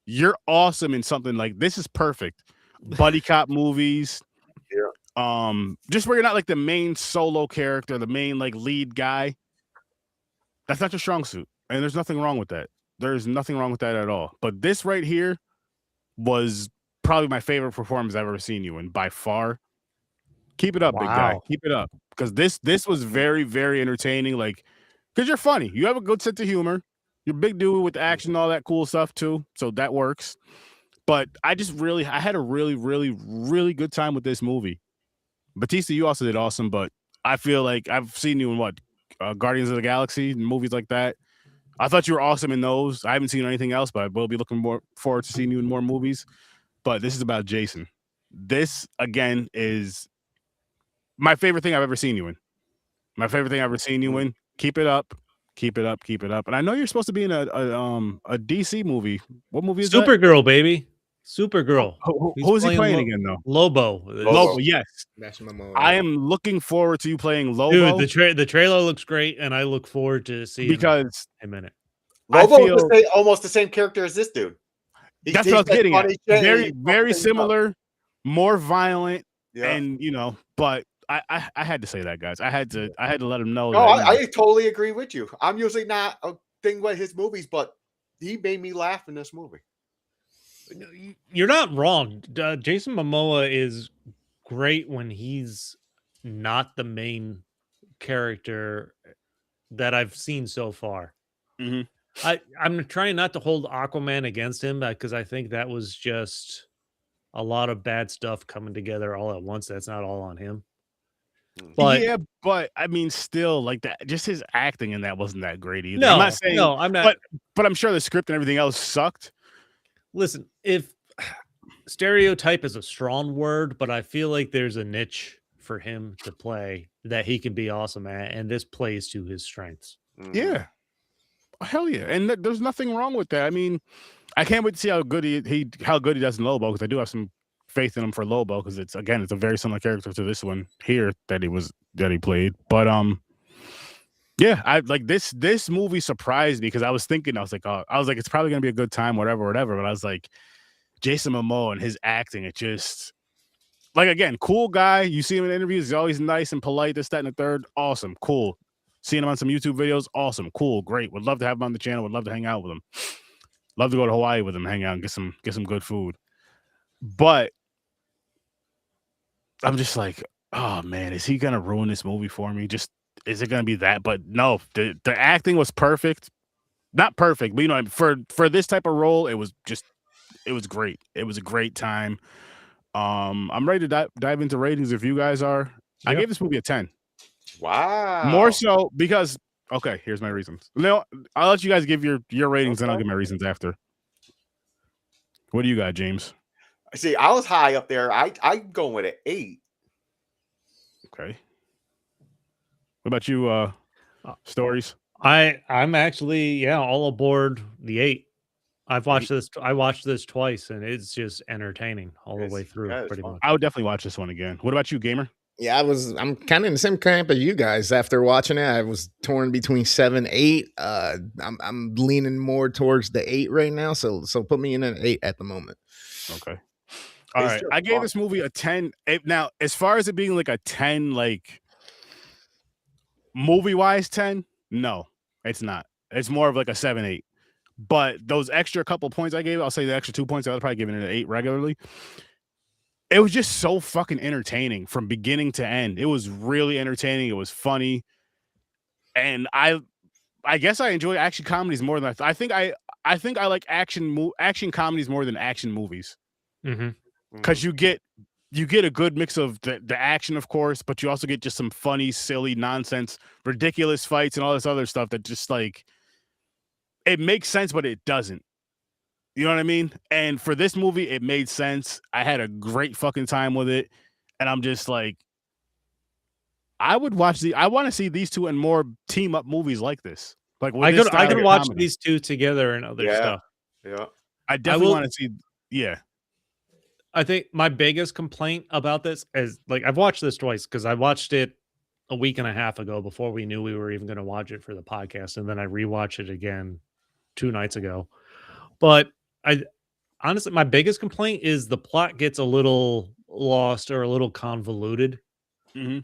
S1: you're awesome in something like this is perfect. Buddy cop movies. Yeah. Just where you're not like the main solo character, the main like lead guy. That's not your strong suit. And there's nothing wrong with that. There's nothing wrong with that at all. But this right here was probably my favorite performance I've ever seen you in by far. Keep it up, big guy. Keep it up. Because this was very, very entertaining. Like, because you're funny. You have a good sense of humor. You're a big dude with action and all that cool stuff too. So that works. But I had a really, really, really good time with this movie. Batista, you also did awesome. But I feel like I've seen you in Guardians of the Galaxy and movies like that. I thought you were awesome in those. I haven't seen anything else, but I will be looking more forward to seeing you in more movies. But this is about Jason. This, again, is my favorite thing I've ever seen you in. My favorite thing I've ever seen you in. Keep it up. Keep it up. Keep it up. And I know you're supposed to be in a DC movie. What movie is that?
S3: Supergirl, baby. Supergirl.
S1: Who is he playing again, though?
S3: Lobo.
S1: Lobo, yes.
S5: That's my moment.
S1: I am looking forward to you playing Lobo.
S3: Dude, the trailer looks great, and I look forward to seeing him in it.
S2: Lobo is almost the same character as this dude.
S1: That's what I was getting at. Very similar, more violent, and but I had to say that, guys. I had to let him know.
S2: No, I totally agree with you. I'm usually not a thing with his movies, but he made me laugh in this movie.
S3: You're not wrong. Jason Momoa is great when he's not the main character that I've seen so far.
S1: Mm-hmm.
S3: I'm trying not to hold Aquaman against him because I think that was just a lot of bad stuff coming together all at once. That's not all on him. But
S1: yeah, but I mean, still, like that, just his acting in that wasn't that great either.
S3: No,
S1: I'm not saying,
S3: no, I'm not.
S1: But I'm sure the script and everything else sucked.
S3: Listen, if stereotype is a strong word, but I feel like there's a niche for him to play that he can be awesome at, and this plays to his strengths.
S1: Yeah. Hell yeah. And there's nothing wrong with that. I mean, I can't wait to see how good he does in Lobo, because I do have some faith in him for Lobo, because it's a very similar character to this one here that he played. But yeah, I like this movie surprised me, because I was like, it's probably gonna be a good time, whatever. But I was like, Jason Momoa and his acting, it just, like, again, cool guy. You see him in interviews, he's always nice and polite, this, that, and the third. Awesome, cool. Seeing him on some YouTube videos, awesome, cool, great. Would love to have him on the channel. Would love to hang out with him. Love to go to Hawaii with him, hang out, and get some good food. But I'm just like, oh man, is he gonna ruin this movie for me? Just, is it gonna be that? But no, the acting was perfect. Not perfect, but for this type of role, it was great. It was a great time. I'm ready to dive into ratings if you guys are. Yeah. I gave this movie a 10.
S2: Wow.
S1: More so because, okay, here's my reasons. No, I'll let you guys give your ratings, and I'll give my reasons after. What do you got, James?
S2: See, I was high up there. I'm going with an 8.
S1: Okay. What about you, Stories?
S3: I'm actually all aboard the 8. I watched this twice, and it's just entertaining all the way through. Pretty much.
S1: I would definitely watch this one again. What about you, Gamer?
S5: Yeah, I'm kind of in the same camp as you guys. After watching it, I was torn between 7, 8. I'm leaning more towards the 8 right now. So put me in an 8 at the moment.
S1: Okay. All right. I gave this movie a 10. Now, as far as it being like a 10, like movie-wise 10, no, it's not. It's more of like a 7, 8. But those extra couple points I gave, I'll say the extra 2 points, I was probably giving it an 8 regularly. It was just so fucking entertaining from beginning to end. It was really entertaining. It was funny. And I guess I enjoy action comedies more than I think I like action comedies more than action movies.
S3: Mm-hmm.
S1: Because you get a good mix of the action, of course, but you also get just some funny, silly, nonsense, ridiculous fights and all this other stuff that just, like, it makes sense, but it doesn't. You know what I mean? And for this movie, it made sense. I had a great fucking time with it. And I'm just like, I want to see these two and more team up movies like this. Like,
S3: I could watch these two together and other stuff.
S2: Yeah.
S1: I definitely want to see. Yeah.
S3: I think my biggest complaint about this is, like, I've watched this twice because I watched it a week and a half ago before we knew we were even going to watch it for the podcast. And then I rewatched it again 2 nights ago. But honestly, my biggest complaint is the plot gets a little lost or a little convoluted.
S1: Mm-hmm.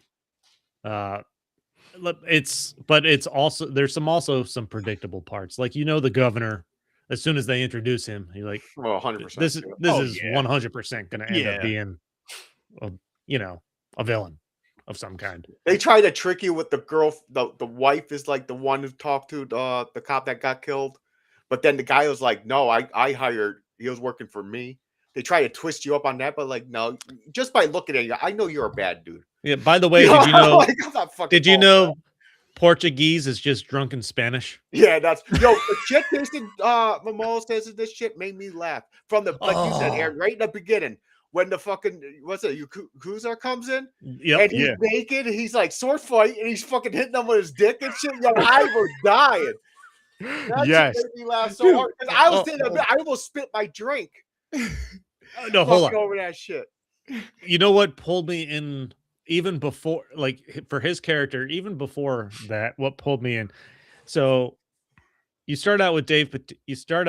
S3: It's also, there's some predictable parts. Like, the governor, as soon as they introduce him, you're like,
S2: well, 100%.
S3: This is 100% going to end up being, a villain of some kind.
S2: They try to trick you with the girl. The wife is like the one who talked to the cop that got killed. But then the guy was like, no, I hired, he was working for me. They try to twist you up on that, but like, no, just by looking at you, I know you're a bad dude.
S3: Yeah. By the way, did you know Portuguese is just drunken Spanish?
S2: Yeah, the shit Jason Momoa says in this shit made me laugh. From the, like you said, Aaron, right in the beginning, when the fucking Yakuza comes in,
S3: Yep.
S2: and he's naked, and he's like sword fight, and he's fucking hitting him with his dick and shit. Yo, I was dying. That
S1: Yes.
S2: shit made me laugh so hard. I was I almost spit my drink.
S3: No, hold on.
S2: Over that shit.
S3: You know what pulled me in even before, like for his character, even before that, what pulled me in? So you start out with Dave Bautista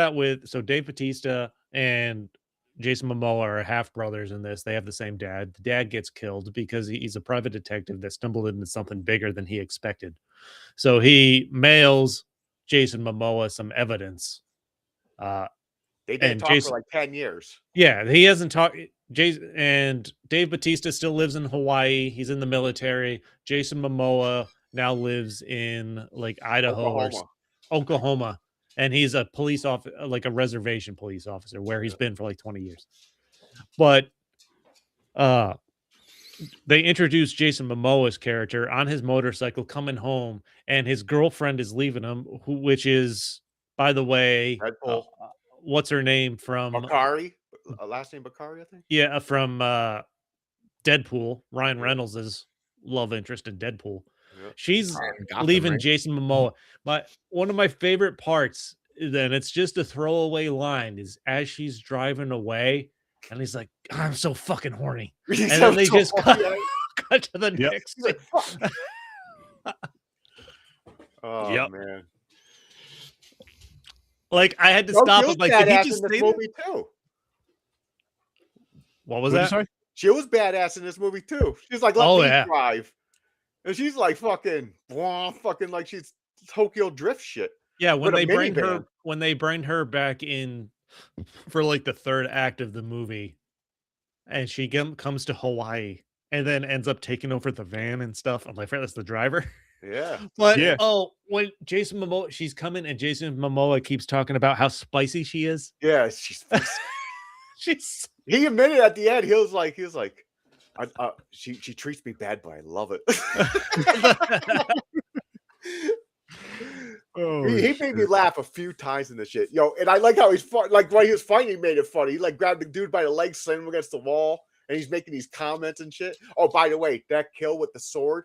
S3: and Jason Momoa are half brothers in this. They have the same dad. The dad gets killed because he's a private detective that stumbled into something bigger than he expected. So he mails Jason Momoa some evidence.
S2: They didn't talk for like 10 years.
S3: Yeah, he hasn't talked. Jason and Dave Bautista still lives in Hawaii. He's in the military. Jason Momoa now lives in like Idaho or Oklahoma, and he's a police officer, like a reservation police officer, where he's been for like 20 years. But they introduced Jason Momoa's character on his motorcycle coming home, and his girlfriend is leaving him, which is, by the way, what's her name from
S2: Bakari? Last name Bakari, I think.
S3: Yeah, from Deadpool. Ryan Reynolds' love interest in Deadpool. Yep. She's leaving right? Jason Momoa. One of my favorite parts, then it's just a throwaway line, is as she's driving away, and he's like, "I'm so fucking horny," and then they just cut to the next. Like,
S2: oh man!
S3: Like I had to stop him. Like, did he just say
S2: movie too?
S3: What was that?
S2: She was badass in this movie too. She's like, "Let me drive," and she's like, fucking like she's Tokyo Drift shit.
S3: Yeah, when they bring her back in for like the third act of the movie, and she comes to Hawaii and then ends up taking over the van and stuff. I'm like, that's the driver.
S2: Yeah,
S3: but when Jason Momoa, she's coming, and Jason Momoa keeps talking about how spicy she is.
S2: Yeah, she's spicy. He admitted at the end, he was like, she treats me bad, but I love it. He made me laugh a few times in this shit, and I like how he's like when he was fighting, he made it funny. He like grabbed the dude by the leg, slammed him against the wall, and he's making these comments and shit. Oh, by the way, that kill with the sword,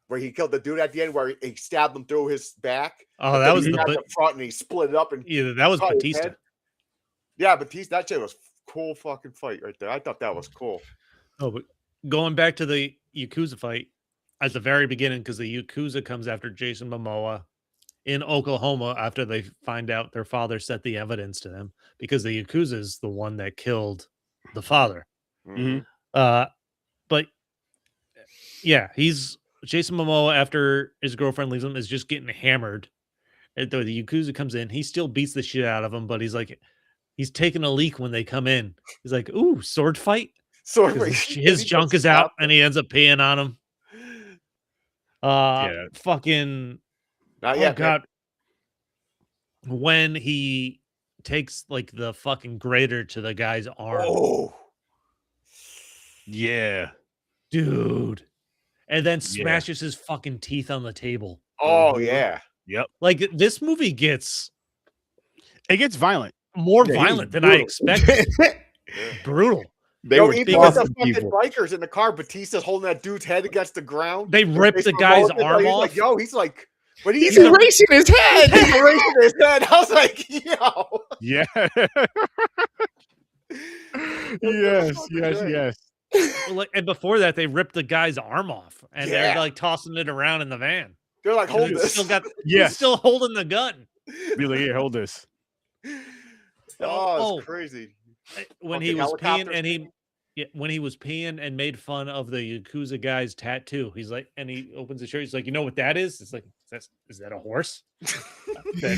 S2: where he killed the dude at the end, where he stabbed him through his back.
S3: Oh, that was
S2: the front, and he split it up, and
S3: that was Bautista.
S2: Yeah, Batista, that shit was cool fucking fight right there. I thought that was cool.
S3: Oh, but going back to the Yakuza fight at the very beginning, because the Yakuza comes after Jason Momoa in Oklahoma after they find out their father set the evidence to them, because the Yakuza is the one that killed the father.
S2: Mm-hmm.
S3: But yeah, Jason Momoa, after his girlfriend leaves him, is just getting hammered. And the Yakuza comes in, he still beats the shit out of him, but he's taking a leak when they come in. He's like, "Ooh, sword fight." His junk is out, and he ends up peeing on him. Fucking.
S2: Not yet,
S3: God. Man. When he takes like the fucking grater to the guy's arm.
S2: Oh.
S1: Yeah.
S3: Dude. And then smashes his fucking teeth on the table.
S2: Oh, yeah.
S1: Yep.
S3: Like, this movie gets
S1: violent.
S3: More violent than I expected. Brutal.
S5: They were
S2: even with the fucking bikers in the car, Batista's holding that dude's head against the ground.
S3: They ripped the guy's arm off.
S2: He's like, but
S5: he's erasing his head.
S2: He's erasing his head. I was like, yo.
S1: Yeah. Yes.
S3: And before that, they ripped the guy's arm off, and they're like tossing it around in the van.
S2: They're like, hold this.
S3: He's still holding the gun.
S1: Be like, here, hold this.
S2: Oh, it's crazy.
S3: When he was peeing when he was peeing and made fun of the Yakuza guy's tattoo, he's like, and he opens the shirt. He's like, "You know what that is?" It's like, is that a horse?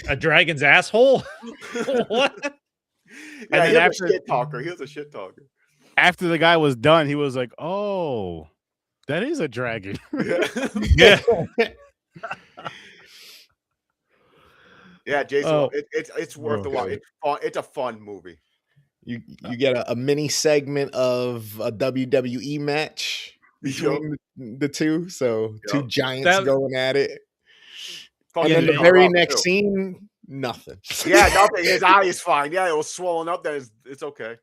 S3: A dragon's asshole? What?
S2: Yeah, and then after he was a shit talker.
S1: After the guy was done, he was like, "Oh, that is a dragon."
S3: Yeah.
S2: Yeah, Jason, it's worth the watch. It's a fun movie.
S5: You get a mini segment of a WWE match between the two, so two giants going at it. And then the very next scene, nothing.
S2: Yeah, nothing. His eye is fine. Yeah, it was swollen up. Then it's okay.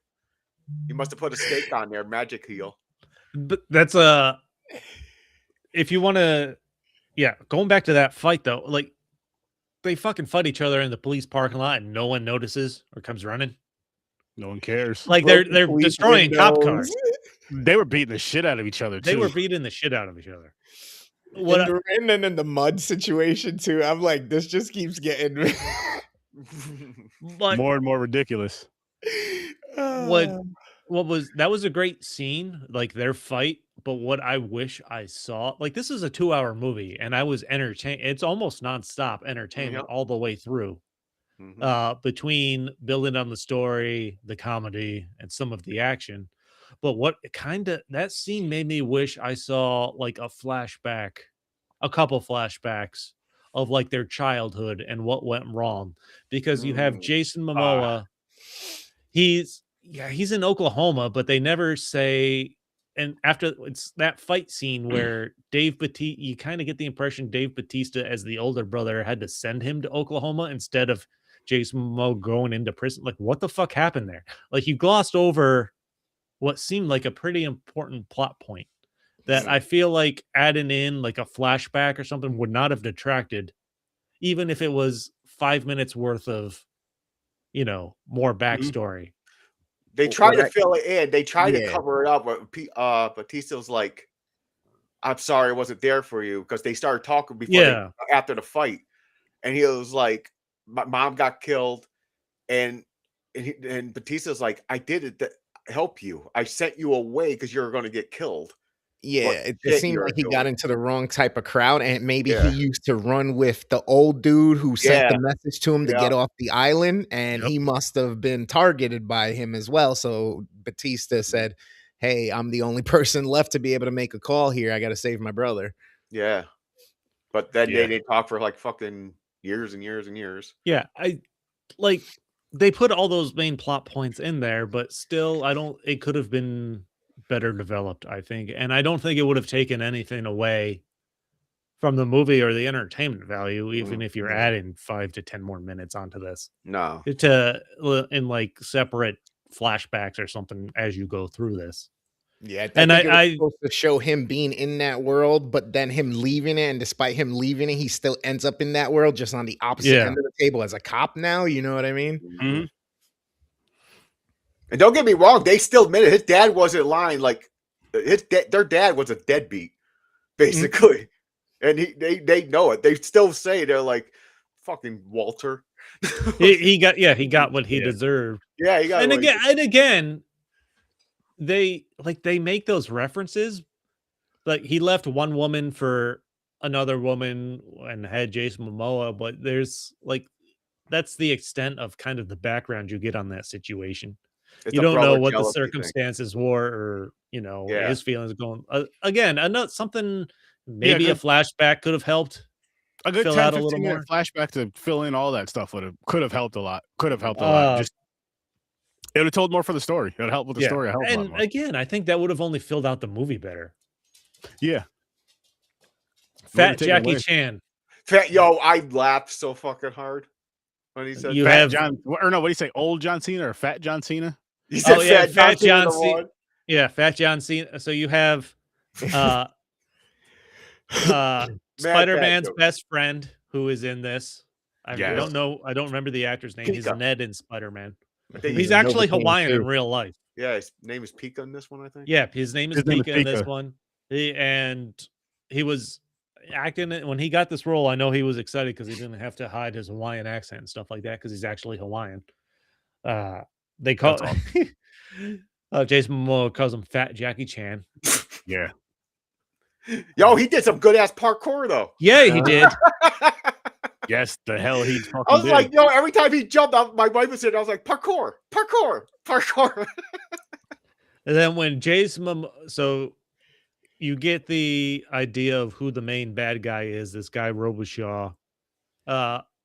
S2: He must have put a steak on there, magic heel.
S3: But that's if you want to, going back to that fight though, like they fucking fight each other in the police parking lot and no one notices or comes running.
S1: No one cares.
S3: Like they're destroying cop cars.
S1: They were beating the shit out of each other too.
S3: They were beating the shit out of each other.
S5: And then in the mud situation too, I'm like, this just keeps getting
S3: but
S1: more and more ridiculous.
S3: That was a great scene, like their fight. But what I wish I saw, like this is a 2-hour movie, and I was entertained. It's almost nonstop entertainment all the way through. Between building on the story, the comedy, and some of the action. But that scene made me wish I saw like a couple flashbacks of like their childhood and what went wrong. Because you have Jason Momoa, he's in Oklahoma, but they never say. And after it's that fight scene where Dave Bautista, you kind of get the impression Dave Bautista, as the older brother, had to send him to Oklahoma instead of Jason Momoa going into prison. Like, what the fuck happened there? Like, you glossed over what seemed like a pretty important plot point that I feel like adding in like a flashback or something would not have detracted, even if it was 5 minutes worth of, more backstory.
S2: They try to fill it in. They try to cover it up. But Batista's like, I'm sorry I wasn't there for you, because they started talking after the fight. And he was like, my mom got killed. And Batista's like, I did it to help you. I sent you away because you were going to get killed.
S5: Yeah, it seemed like he got into the wrong type of crowd, and maybe he used to run with the old dude who sent the message to him to get off the island, and he must have been targeted by him as well. So Batista said, hey, I'm the only person left to be able to make a call here. I got to save my brother.
S2: Yeah. But then they didn't talk for like fucking years and years and years.
S3: Yeah, they put all those main plot points in there, but still, it could have been better developed, I think. And I don't think it would have taken anything away from the movie or the entertainment value, even if you're adding 5 to 10 more minutes onto this.
S2: No.
S3: In like separate flashbacks or something as you go through this.
S5: Yeah, I supposed to show him being in that world, but then him leaving it, and despite him leaving it, he still ends up in that world, just on the opposite end of the table as a cop now. You know what I mean?
S1: Mm-hmm.
S2: And don't get me wrong, they still admitted his dad wasn't lying. Like their dad was a deadbeat, basically, and they know it. They still say, they're like, "Fucking Walter."
S3: he got what he deserved.
S2: Yeah, he got.
S3: And again, they make those references. Like, he left one woman for another woman and had Jason Momoa, but there's that's the extent of kind of the background you get on that situation. You don't know what the circumstances were, or his feelings going. Again, not something. Maybe a flashback could have helped.
S1: A good 10-15 minute flashback to fill in all that stuff could have helped a lot. Just it would have told more for the story. It would help with the story.
S3: And again, I think that would have only filled out the movie better.
S1: Yeah.
S3: Fat Jackie Chan.
S2: I laughed so fucking hard when he said
S1: what do you say? Old John Cena or Fat John Cena?
S2: He said
S3: Fat John Cena. Yeah, Fat John Cena. So you have Spider-Man's best friend who is in this. I don't know. I don't remember the actor's name. He's Ned in Spider-Man. He's actually Hawaiian in real life.
S2: Yeah, his name is Pika in this one, I think.
S3: Yeah, his name is Pika in this one. He was acting it when he got this role. I know he was excited because he didn't have to hide his Hawaiian accent and stuff like that, because he's actually Hawaiian. They call Jason Momoa calls him Fat Jackie Chan.
S1: Yeah.
S2: Yo, he did some good ass parkour though.
S3: Yeah, he did.
S1: Yes, the hell he fucking
S2: I was
S1: did.
S2: like, every time he jumped out, my wife was sitting, I was like, parkour.
S3: And then when so you get the idea of who the main bad guy is, this guy Robichaud.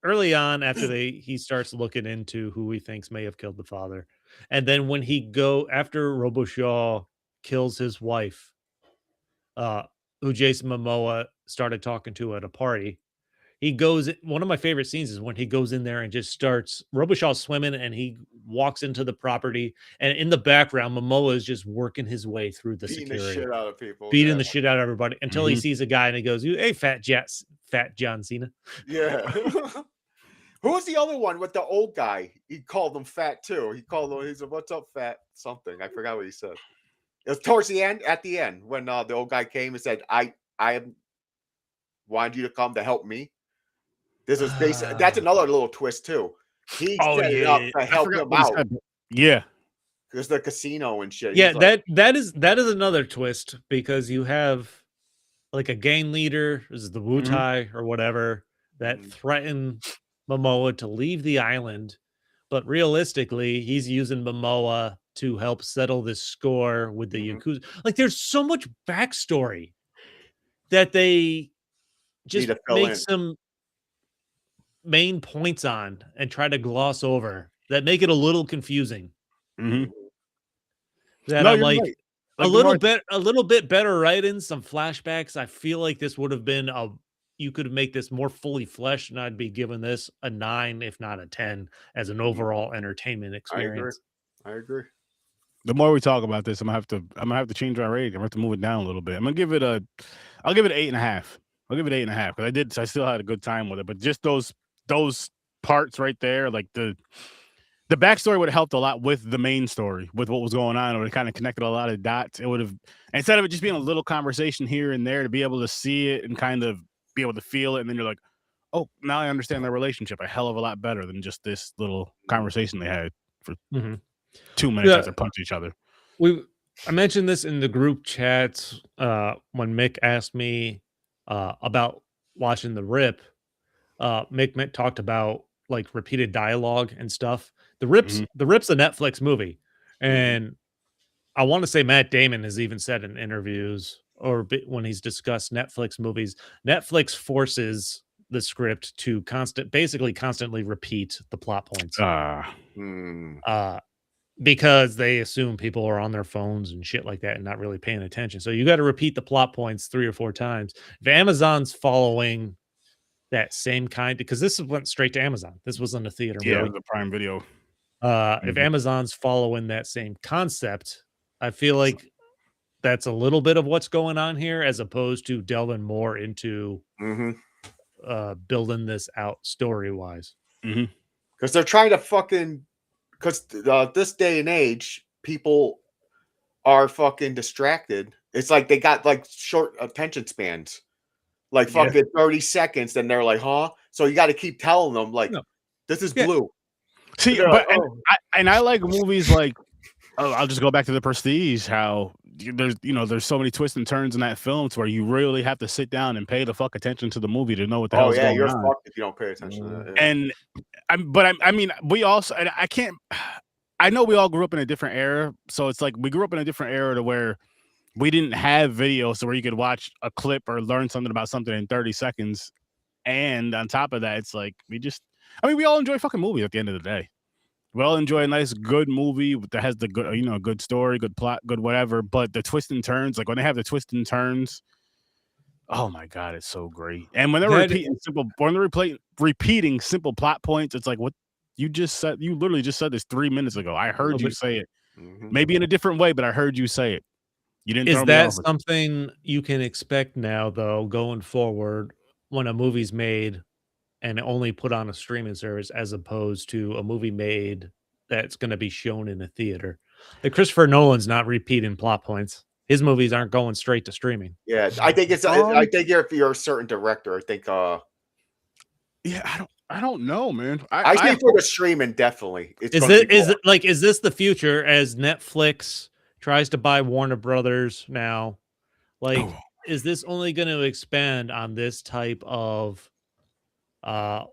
S3: Early on, after he starts looking into who he thinks may have killed the father. And then when after Robichaud kills his wife, who Jason Momoa started talking to at a party, he goes. One of my favorite scenes is when he goes in there and just starts Robichaux's swimming, and he walks into the property, and in the background, Momoa is just working his way through the
S2: beating
S3: security,
S2: the shit out of people,
S3: beating the shit out of everybody until he
S1: Mhm.
S3: sees a guy and he goes, "Hey, fat John Cena."
S2: Yeah. Who was the other one with the old guy? He called him fat too. He called him. He said, "What's up, fat?" Something. I forgot what he said. It was towards the end. At the end, when the old guy came and said, "I wanted you to come to help me." This is basically that's another little twist too. He set it up to help him out.
S1: Yeah.
S2: There's the casino and shit.
S3: Yeah,
S2: He's like,
S3: that is another twist because you have like a gang leader, this is the Wu Tai or whatever, that threaten Momoa to leave the island, but realistically, he's using Momoa to help settle this score with the Yakuza. Like, there's so much backstory that they just
S2: to fill
S3: make
S2: in.
S3: some main points on and try to gloss over that make it a little confusing. That
S1: No,
S3: I'm
S1: you're
S3: like,
S1: right.
S3: a little bit better writing, some flashbacks. I feel like this would have been you could make this more fully fleshed, and I'd be giving this a 9, if not a 10, as an overall entertainment experience.
S2: I agree.
S1: The more we talk about this, I'm gonna have to change my rating. I'm gonna have to move it down a little bit. I'll give it 8.5. I'll give it 8.5 because I still had a good time with it. But just those parts right there, like the backstory would have helped a lot with the main story, with what was going on. It would have kind of connected a lot of dots. It would have, instead of it just being a little conversation here and there, to be able to see it and kind of be able to feel it, and then you're like, oh, now I understand their relationship a hell of a lot better than just this little conversation they had for 2 minutes after punching each other.
S3: I mentioned this in the group chats when Mick asked me about watching the Rip. Mick talked about like repeated dialogue and stuff. The Rip's a Netflix movie, and I want to say Matt Damon has even said in interviews or when he's discussed Netflix movies, Netflix forces the script to basically constantly repeat the plot points. Because they assume people are on their phones and shit like that and not really paying attention. So you got to repeat the plot points 3 or 4 times. If Amazon's following that same kind, because this went straight to Amazon. This wasn't a theater movie.
S1: Yeah, it was a Prime Video.
S3: If Amazon's following that same concept, I feel like that's a little bit of what's going on here, as opposed to delving more into building this out story-wise.
S2: Because they're trying to fucking... Because this day and age, people are fucking distracted. It's like they got like short attention spans. Like fucking 30 seconds, then they're like, huh? So you got to keep telling them, like, this is blue.
S1: See, but I like movies like, I'll just go back to The Prestige, how there's so many twists and turns in that film to where you really have to sit down and pay the fuck attention to the movie to know what the hell's going on.
S2: You're fucked if you don't pay attention to that.
S1: And I mean, we also, I know we all grew up in a different era, so it's like we grew up in a different era to where we didn't have videos so where you could watch a clip or learn something about something in 30 seconds. And on top of that, it's like we all enjoy fucking movies at the end of the day. We all enjoy a nice, good movie that has the good, good story, good plot, good whatever. But the twists and turns, like when they have the twists and turns, oh my God, it's so great. And when they're repeating simple plot points, it's like what you just said. You literally just said this 3 minutes ago. I heard you say it, maybe in a different way, but I heard you say it. You didn't.
S3: Is that something you can expect now, though, going forward, when a movie's made and only put on a streaming service, as opposed to a movie made that's going to be shown in a theater? Like Christopher Nolan's not repeating plot points. His movies aren't going straight to streaming.
S2: Yeah, I think it's. I think if you're a certain director, I think.
S1: Yeah, I don't know, man.
S2: I think for the streaming, definitely.
S3: Is this the future as Netflix tries to buy Warner Brothers now? Like, is this only going to expand on this type of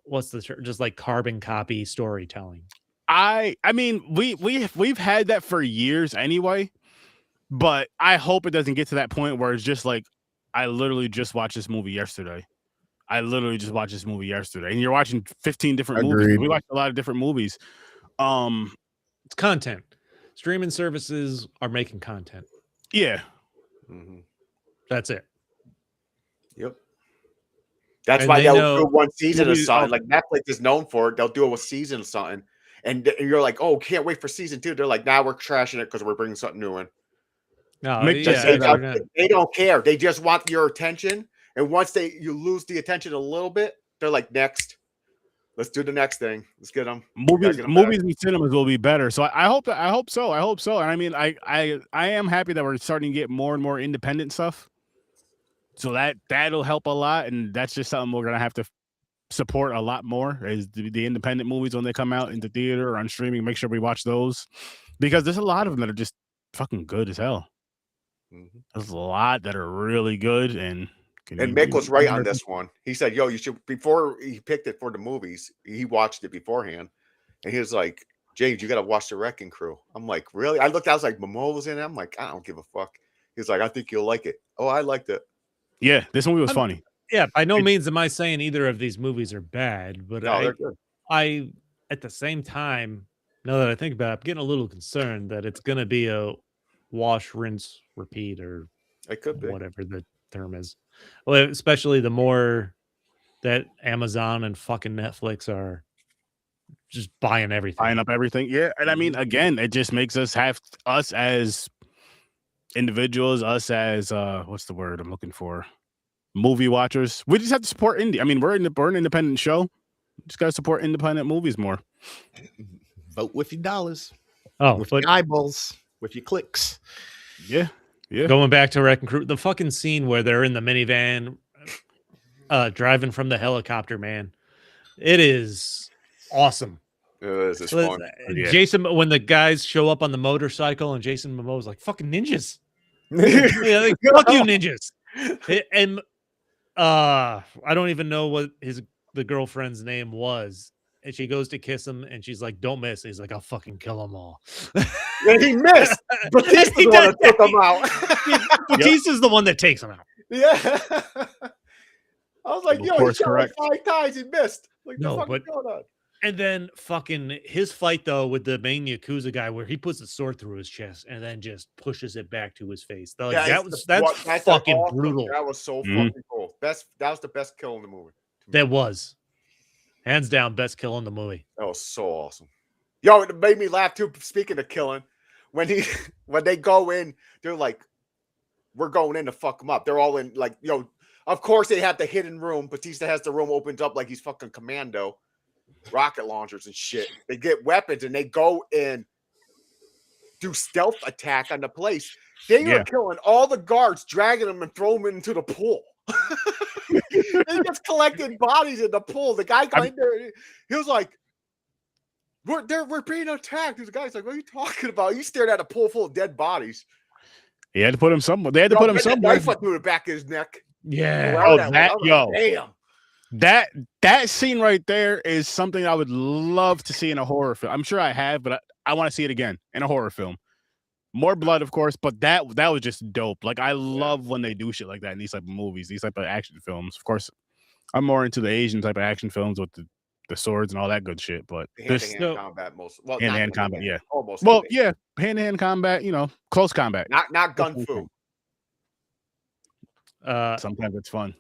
S3: what's the term? Just like carbon copy storytelling?
S1: I mean, we've had that for years anyway, but I hope it doesn't get to that point where it's just like, I literally just watched this movie yesterday. And you're watching 15 different movies. We watched a lot of different movies.
S3: It's content. Streaming services are making content.
S1: Yeah.
S3: That's it.
S2: Yep. That's
S3: And
S2: why
S3: they
S2: they'll
S3: know-
S2: do one season of
S1: movies-
S2: something. Like Netflix is known for it. They'll do a season of something. And you're like, oh, can't wait for season 2. They're like, now we're trashing it because we're bringing something new in.
S3: No,
S1: Mick
S3: yeah,
S1: just said that.
S2: They don't care. They just want your attention. And once you lose the attention a little bit, they're like, next. Let's do the next thing. Let's get them.
S1: Movies and cinemas will be better. So I hope so. And I mean, I am happy that we're starting to get more and more independent stuff. So that'll help a lot, and that's just something we're gonna have to support a lot more. Is the independent movies when they come out into theater or on streaming. Make sure we watch those, because there's a lot of them that are just fucking good as hell.
S2: Mm-hmm.
S1: There's a lot that are really good, and
S2: Mick was right on this one. He said, yo, you should, before he picked it for the movies, he watched it beforehand. And he was like, James, you got to watch The Wrecking Crew. I'm like, really? I looked, I was like, Momoa was in it. I'm like, I don't give a fuck. He was like, I think you'll like it. Oh, I liked it.
S1: Yeah, this movie was funny.
S3: Yeah, by no means am I saying either of these movies are bad, but
S2: No, they're good.
S3: I, at the same time, now that I think about it, I'm getting a little concerned that it's going to be a wash, rinse, repeat, or
S2: It could be.
S3: whatever the term is. Well, especially the more that Amazon and fucking Netflix are just buying everything.
S1: Buying up everything. Yeah. And I mean, again, it just makes us as individuals, us as what's the word I'm looking for? Movie watchers. We just have to support indie. I mean, we're an independent show. Just gotta support independent movies more.
S5: Vote with your dollars.
S3: Oh,
S5: with
S3: but
S5: your eyeballs, with your clicks.
S1: Yeah. Yeah.
S3: Going back to Wrecking Crew, the fucking scene where they're in the minivan driving from the helicopter, man. It is awesome.
S2: It is. It's fun.
S1: Yeah.
S3: Jason, when the guys show up on the motorcycle and Jason Momoa's like, fucking ninjas. Yeah, like, fuck you, ninjas. And I don't even know what the girlfriend's name was. And she goes to kiss him and she's like, don't miss. He's like, I'll fucking kill them all.
S2: Yeah, he missed. Batista's the one that took him out.
S3: Batista's the one that takes him out.
S2: Yeah. I was like,
S1: Of
S2: yo, he
S1: course,
S2: shot
S1: correct.
S2: like 5 times. He missed. Like,
S3: No,
S2: the fuck
S3: but-
S2: is going on?
S3: And then fucking his fight though with the main Yakuza guy where he puts the sword through his chest and then just pushes it back to his face. Like,
S2: Yeah,
S3: that's fucking
S2: awesome.
S3: brutal.
S2: That was so
S1: Mhm.
S2: fucking cool. That was the best kill in the movie.
S3: That was hands down best kill in the movie.
S2: That was so awesome. Yo, it made me laugh too. Speaking of killing, when they go in, they're like, we're going in to fuck them up. They're all in, like, of course they have the hidden room. Batista has the room opened up like he's fucking Commando, rocket launchers and shit. They get weapons and they go and do stealth attack on the place. They were killing all the guards, dragging them and throwing them into the pool. They just collected bodies in the pool. The guy got in there. He was like, we're being attacked. The guy's like, what are you talking about? You stared at a pool full of dead bodies.
S1: He had to put him somewhere. They had to put him somewhere.
S2: Knife went through the back of his neck.
S3: Yeah.
S1: Oh,
S2: Damn.
S1: That scene right there is something I would love to see in a horror film. I'm sure I have, but I want to see it again in a horror film. More blood, of course, but that was just dope. Like, I love when they do shit like that in these type of movies, these type of action films. Of course, I'm more into the Asian type of action films with the swords and all that good shit. But
S2: hand-to-hand combat,
S1: hand-to-hand combat, yeah,
S2: almost.
S1: Well, yeah, hand-to-hand combat, close combat,
S2: not gun fu.
S1: Sometimes it's fun.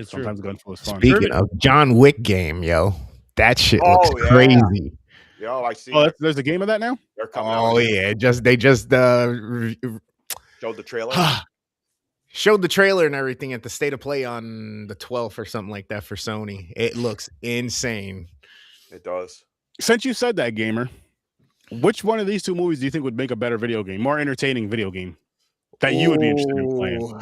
S1: Sometimes gun fu is fun.
S5: Speaking of John Wick game, yo, that shit looks crazy.
S2: Yo, I see.
S1: Oh, there's a game of that now.
S2: They're coming
S5: Oh
S2: out.
S5: yeah, they just
S2: Showed the trailer.
S5: Showed the trailer and everything at the State of Play on the 12th or something like that for Sony. It looks insane.
S2: It does.
S1: Since you said that, gamer, which one of these two movies do you think would make a better video game, more entertaining video game that you would be interested in playing?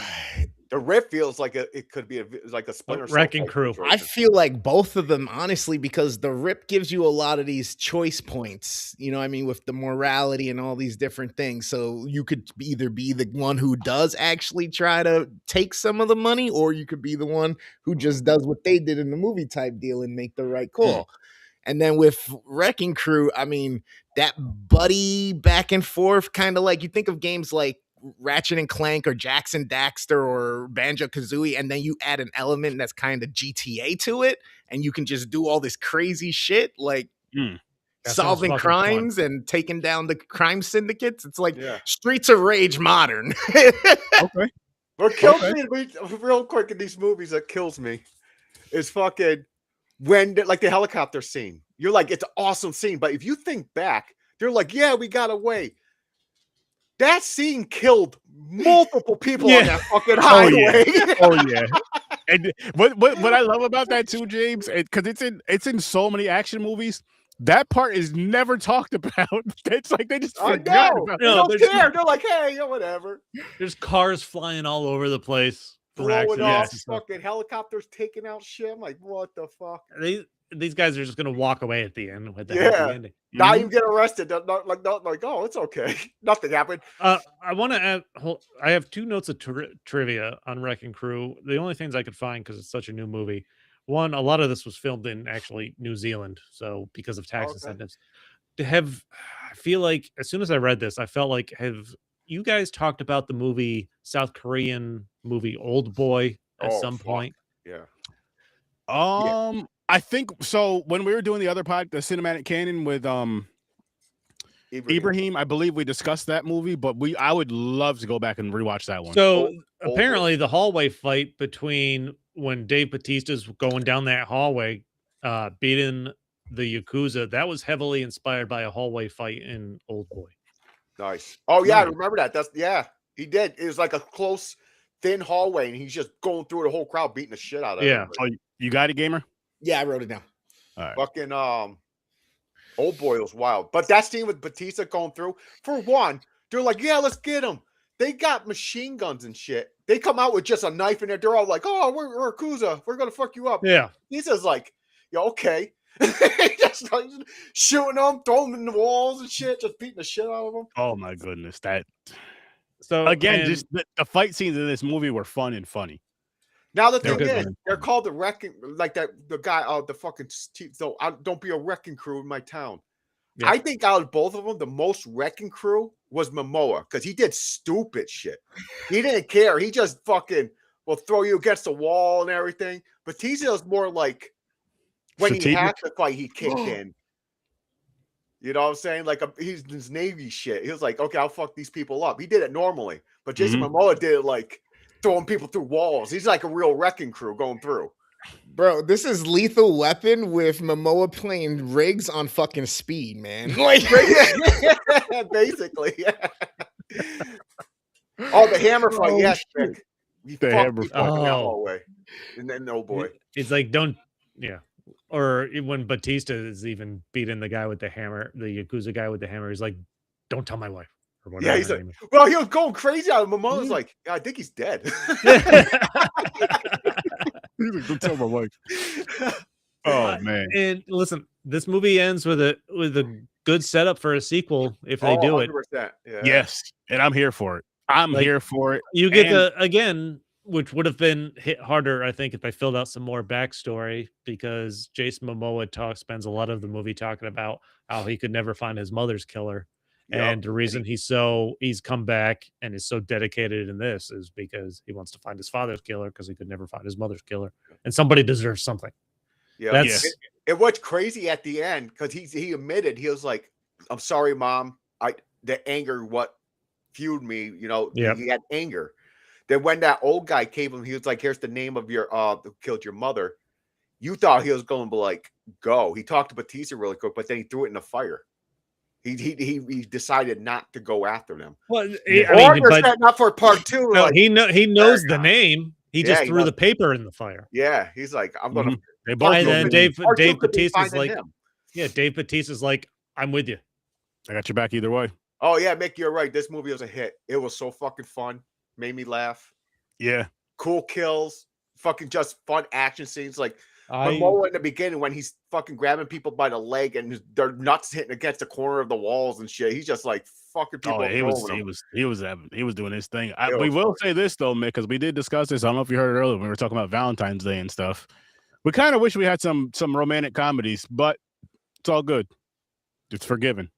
S2: The Rift feels like it could be like a Splinter Cell
S3: Wrecking
S2: type
S3: Crew.
S2: situation.
S5: I feel like both of them, honestly, because the Rip gives you a lot of these choice points, you know what I mean, with the morality and all these different things. So you could either be the one who does actually try to take some of the money, or you could be the one who just does what they did in the movie type deal and make the right call. And then with Wrecking Crew, I mean, that buddy back and forth, kind of like you think of games like Ratchet and Clank or Jackson Daxter or Banjo-Kazooie, and then you add an element that's kind of GTA to it, and you can just do all this crazy shit like solving crimes and taking down the crime syndicates. It's like Streets of Rage modern.
S1: Okay.
S2: What kills me real quick in these movies, that kills me. is fucking when like the helicopter scene. You're like, it's an awesome scene, but if you think back, they're like, yeah, we got away. That scene killed multiple people on that fucking highway.
S1: Oh yeah. And what I love about that too, James, because it's in so many action movies. That part is never talked about. It's like they just forgot about it.
S2: They don't care. They're like, hey, whatever.
S3: There's cars flying all over the place.
S2: Blowing off, fucking helicopters taking out shit. I'm like, what the fuck?
S3: These guys are just gonna walk away at the end with the
S2: happy
S3: ending.
S2: Not even get arrested. Not like, oh, it's okay. Nothing happened.
S3: I want to add. I have 2 notes of trivia on Wrecking Crew. The only things I could find because it's such a new movie. One, a lot of this was filmed in actually New Zealand, so because of tax incentives. I feel like as soon as I read this, I felt like, have you guys talked about the movie South Korean movie Old Boy at some point?
S2: Yeah.
S1: I think so. When we were doing the other the Cinematic Canon with Ibrahim, I believe we discussed that movie, but I would love to go back and rewatch that one.
S3: So apparently, the hallway fight between when Dave Bautista's going down that hallway, beating the Yakuza, that was heavily inspired by a hallway fight in Old Boy.
S2: Nice. Oh yeah, I remember that. He did. It was like a close, thin hallway, and he's just going through the whole crowd, beating the shit out of everybody.
S1: Oh, you got it, gamer?
S5: Yeah, I wrote it down.
S1: All right.
S2: Fucking Old Boy was wild. But that scene with Batista going through, for one, they're like, yeah, let's get him. They got machine guns and shit. They come out with just a knife in there. They're all like, oh, we're Yakuza. We're going to fuck you up.
S3: Yeah.
S2: He says like, yeah, okay. Just like shooting them, throwing them in the walls and shit, just beating the shit out of them.
S1: Oh my goodness.
S3: So
S1: again, just the fight scenes in this movie were fun and funny.
S2: Now the thing is, they're called the wrecking, like the guy, the fucking. So don't be a wrecking crew in my town. Yeah. I think out of both of them, the most wrecking crew was Momoa because he did stupid shit. He didn't care. He just fucking will throw you against the wall and everything. Batista was more like when he had to fight, he kicked in. You know what I'm saying? Like he's his Navy shit. He was like, okay, I'll fuck these people up. He did it normally, but Jason Momoa did it like throwing people through walls. He's like a real wrecking crew going through.
S5: Bro, this is Lethal Weapon with Momoa playing Riggs on fucking speed, man. Like,
S2: basically. Oh, the hammer fight, yes.
S1: The hammer fight.
S2: Hallway. And then Old Boy.
S3: It's like, or when Batista is even beating the guy with the hammer, the Yakuza guy with the hammer, he's like, don't tell my wife. Or whatever.
S2: Yeah, he's like, well, he was going crazy out of Momoa's like, I think he's dead.
S1: He's like, don't tell my wife. Oh man.
S3: And listen, this movie ends with a good setup for a sequel if they do it.
S2: Yeah.
S1: Yes, and I'm here for it. I'm here for it.
S3: You get again, which would have been hit harder, I think, if they filled out some more backstory, because Jason Momoa spends a lot of the movie talking about how he could never find his mother's killer. Yep. And the reason he's come back and is so dedicated in this is because he wants to find his father's killer because he could never find his mother's killer. And somebody deserves something.
S2: Yeah. It was crazy at the end because he admitted, he was like, I'm sorry, Mom. The anger what fueled me, you know, he had anger. Then when that old guy came him, he was like, here's the name of your who killed your mother. You thought he was going to be like, go. He talked to Batista really quick, but then he threw it in the fire. He decided not to go after them.
S3: Well,
S2: not for part 2.
S3: No, like, he knows the name. He just threw the paper in the fire.
S2: Yeah, he's like, I'm gonna.
S3: And then Dave Bautista's like, Dave Bautista's like, I'm with you.
S1: I got your back either way.
S2: Oh yeah, Mick, you're right. This movie was a hit. It was so fucking fun. Made me laugh.
S1: Yeah,
S2: cool kills. Fucking just fun action scenes like. Momoa in the beginning when he's fucking grabbing people by the leg and their nuts hitting against the corner of the walls and shit. He's just like fucking people.
S1: Oh, he was doing his thing. We will say this though, Mick, because we did discuss this. I don't know if you heard it earlier when we were talking about Valentine's Day and stuff. We kind of wish we had some romantic comedies, but it's all good. It's forgiven.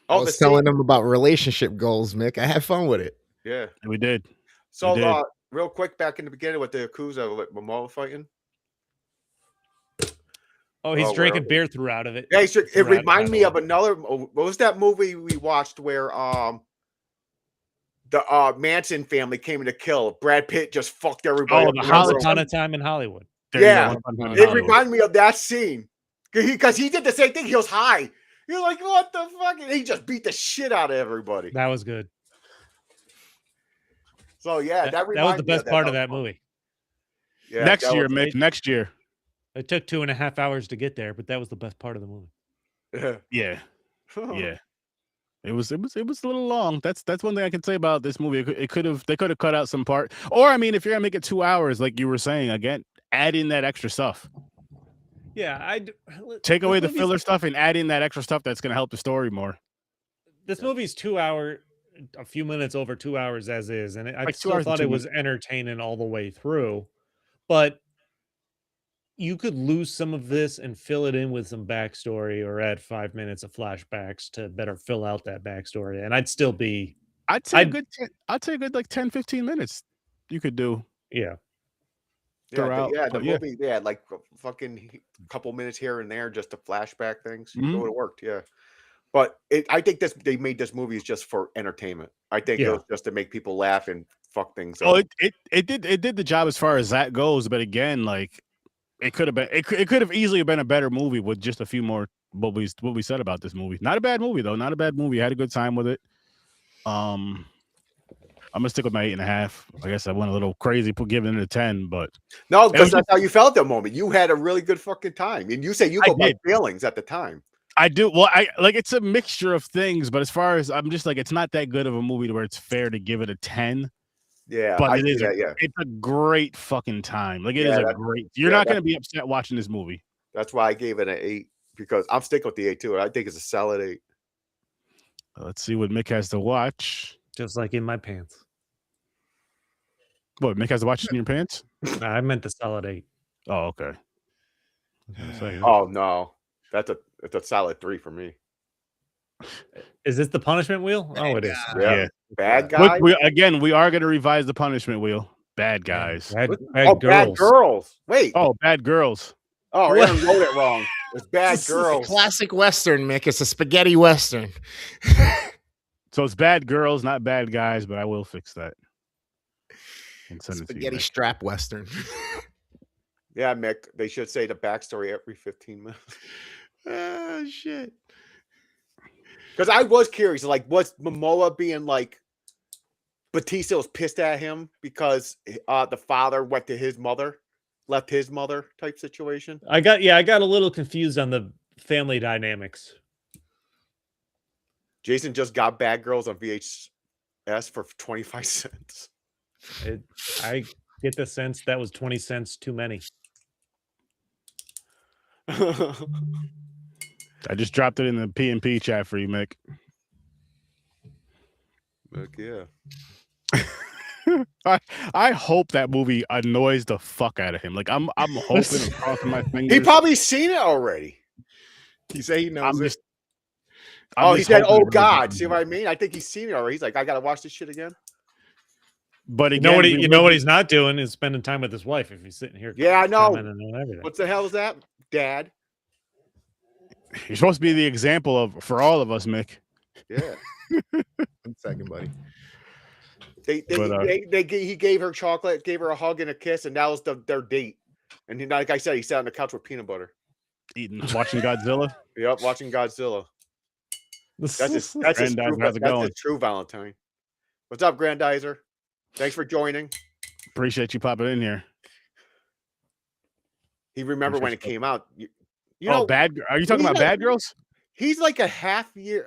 S5: I was telling them about relationship goals, Mick. I had fun with it.
S2: Yeah,
S1: we did.
S2: So real quick, back in the beginning with the Yakuza with Momoa fighting.
S3: Oh, he's drinking beer throughout of it.
S2: Yeah, it reminded me of another. What was that movie we watched where the Manson family came in to kill? Brad Pitt just fucked everybody.
S3: Oh, the Once Upon a Time in Hollywood.
S2: Yeah, it reminded me of that scene because he did the same thing. He was high. You're like, what the fuck? And he just beat the shit out of everybody.
S3: That was good.
S2: So yeah,
S3: that was the best part of that movie.
S1: Yeah, next year, Mick. Next year.
S3: It took 2.5 hours to get there, but that was the best part of the movie.
S1: Yeah. Yeah. It was a little long. That's one thing I can say about this movie. They could have cut out some part. Or I mean, if you're gonna make it 2 hours, like you were saying, again, add in that extra stuff.
S3: Yeah,
S1: take away the filler stuff and add in that extra stuff that's gonna help the story more.
S3: This movie's 2 hour, a few minutes over 2 hours as is, and I still thought it was entertaining all the way through. But you could lose some of this and fill it in with some backstory, or add 5 minutes of flashbacks to better fill out that backstory, and I'd still be.
S1: I'd say a good like 10, 15 minutes. You could do.
S3: Yeah.
S2: The movie, like a fucking couple minutes here and there, just to flashback things. It would have worked, yeah. But I think they made this movie just for entertainment. I think it was just to make people laugh and fuck things up.
S1: Oh, it did the job as far as that goes. But again, like it could have easily been a better movie with just a few more what we said about this movie. Not a bad movie though. Not a bad movie. I had a good time with it. I'm gonna stick with my 8.5. I guess I went a little crazy giving it a 10, but
S2: no, because that's how you felt at the moment. You had a really good fucking time, and you say you go by feelings at the time.
S1: I do. Well, I like it's a mixture of things, but as far as I'm just like, it's not that good of a movie to where it's fair to give it a 10.
S2: Yeah,
S1: but it's a great fucking time. Like it is a great. You're not gonna be upset watching this movie.
S2: That's why I gave it an 8, because I'm sticking with the 8 too. I think it's a solid 8.
S1: Let's see what Mick has to watch.
S3: Just like in my pants.
S1: What, Mick has to watch in your pants?
S3: I meant the solid 8.
S1: Oh, okay.
S2: Oh no, it's a solid 3 for me.
S3: Is this the punishment wheel? Oh, it is.
S2: Yeah. Bad guys.
S1: We are going to revise the punishment wheel. Bad guys.
S3: Bad girls.
S2: Bad girls. Wait.
S1: Oh, bad girls.
S2: Oh, Aaron wrote it wrong. It's bad girls.
S5: It's a classic Western, Mick. It's a spaghetti Western.
S1: So it's bad girls, not bad guys, but I will fix that.
S5: Spaghetti strap Western.
S2: Yeah, Mick. They should say the backstory every 15 minutes.
S5: Oh, shit.
S2: Because I was curious, like, was Momoa being like, Batista was pissed at him because the father went to his mother, left his mother type situation?
S3: I got a little confused on the family dynamics.
S2: Jason just got Bad Girls on VHS for 25 cents.
S3: I get the sense that was 20 cents too many.
S1: I just dropped it in the P&P chat for you, Mick.
S2: Heck yeah.
S1: I hope that movie annoys the fuck out of him. Like I'm hoping and crossing my fingers.
S2: He probably seen it already.
S5: He said he knows it.
S2: He said, "Oh God!" See what I mean? I think he's seen it already. He's like, "I gotta watch this shit again."
S1: But again,
S3: you know what he's not doing is spending time with his wife. If he's sitting here,
S2: yeah, I know. What the hell is that, Dad?
S1: You're supposed to be the example for all of us, Mick.
S2: Yeah.
S5: 1 second, buddy.
S2: He gave her chocolate, gave her a hug and a kiss, and that was their date. And he, like I said, he sat on the couch with peanut butter,
S1: watching Godzilla.
S2: Yep, watching Godzilla. That's his true Valentine. What's up, Grandizer? Thanks for joining.
S1: Appreciate you popping in here.
S2: He remembered when it came out. You
S1: know, are you talking about Bad Girls?
S2: He's like a year,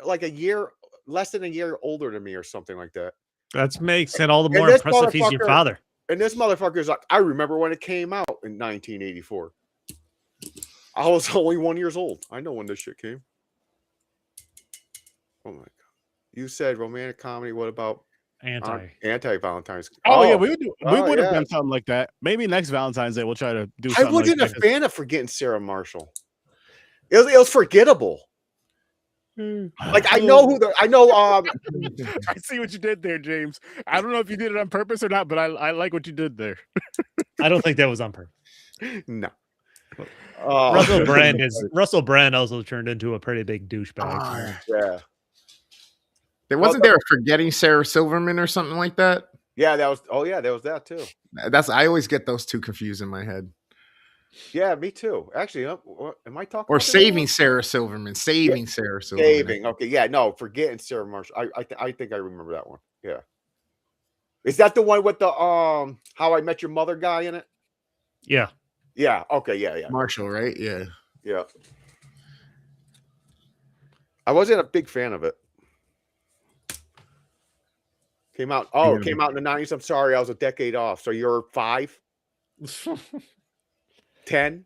S2: less than a year older than me or something like that.
S3: That makes it all the more impressive he's your father.
S2: And this motherfucker's like, I remember when it came out in 1984. I was only 1 year old. I know when this shit came. Oh my God. You said romantic comedy. What about anti-Valentine's?
S1: Yeah, we would have done something like that. Maybe next Valentine's Day we'll try to do something.
S2: I wasn't a fan of forgetting Sarah Marshall. It was forgettable. Like I know I
S1: see what you did there, James. I don't know if you did it on purpose or not, but I like what you did there.
S3: I don't think that was on purpose.
S2: No.
S3: Russell Brand also turned into a pretty big douchebag.
S2: Yeah.
S5: Wasn't there a Forgetting Sarah Silverman or something like that?
S2: Yeah, there was that too.
S5: I always get those two confused in my head.
S2: Yeah, me too. Actually, am I talking
S5: Or
S2: about the right
S5: saving
S2: one?
S5: Sarah Silverman. Saving Sarah Silverman.
S2: Saving. Okay, yeah, no, forgetting Sarah Marshall. I think I remember that one. Yeah. Is that the one with the How I Met Your Mother guy in it?
S3: Yeah.
S2: Yeah. Okay. Yeah.
S5: Marshall, right? Yeah.
S2: Yeah. I wasn't a big fan of it. Came out in the 90s. I'm sorry, I was a decade off. So you're 5? 10?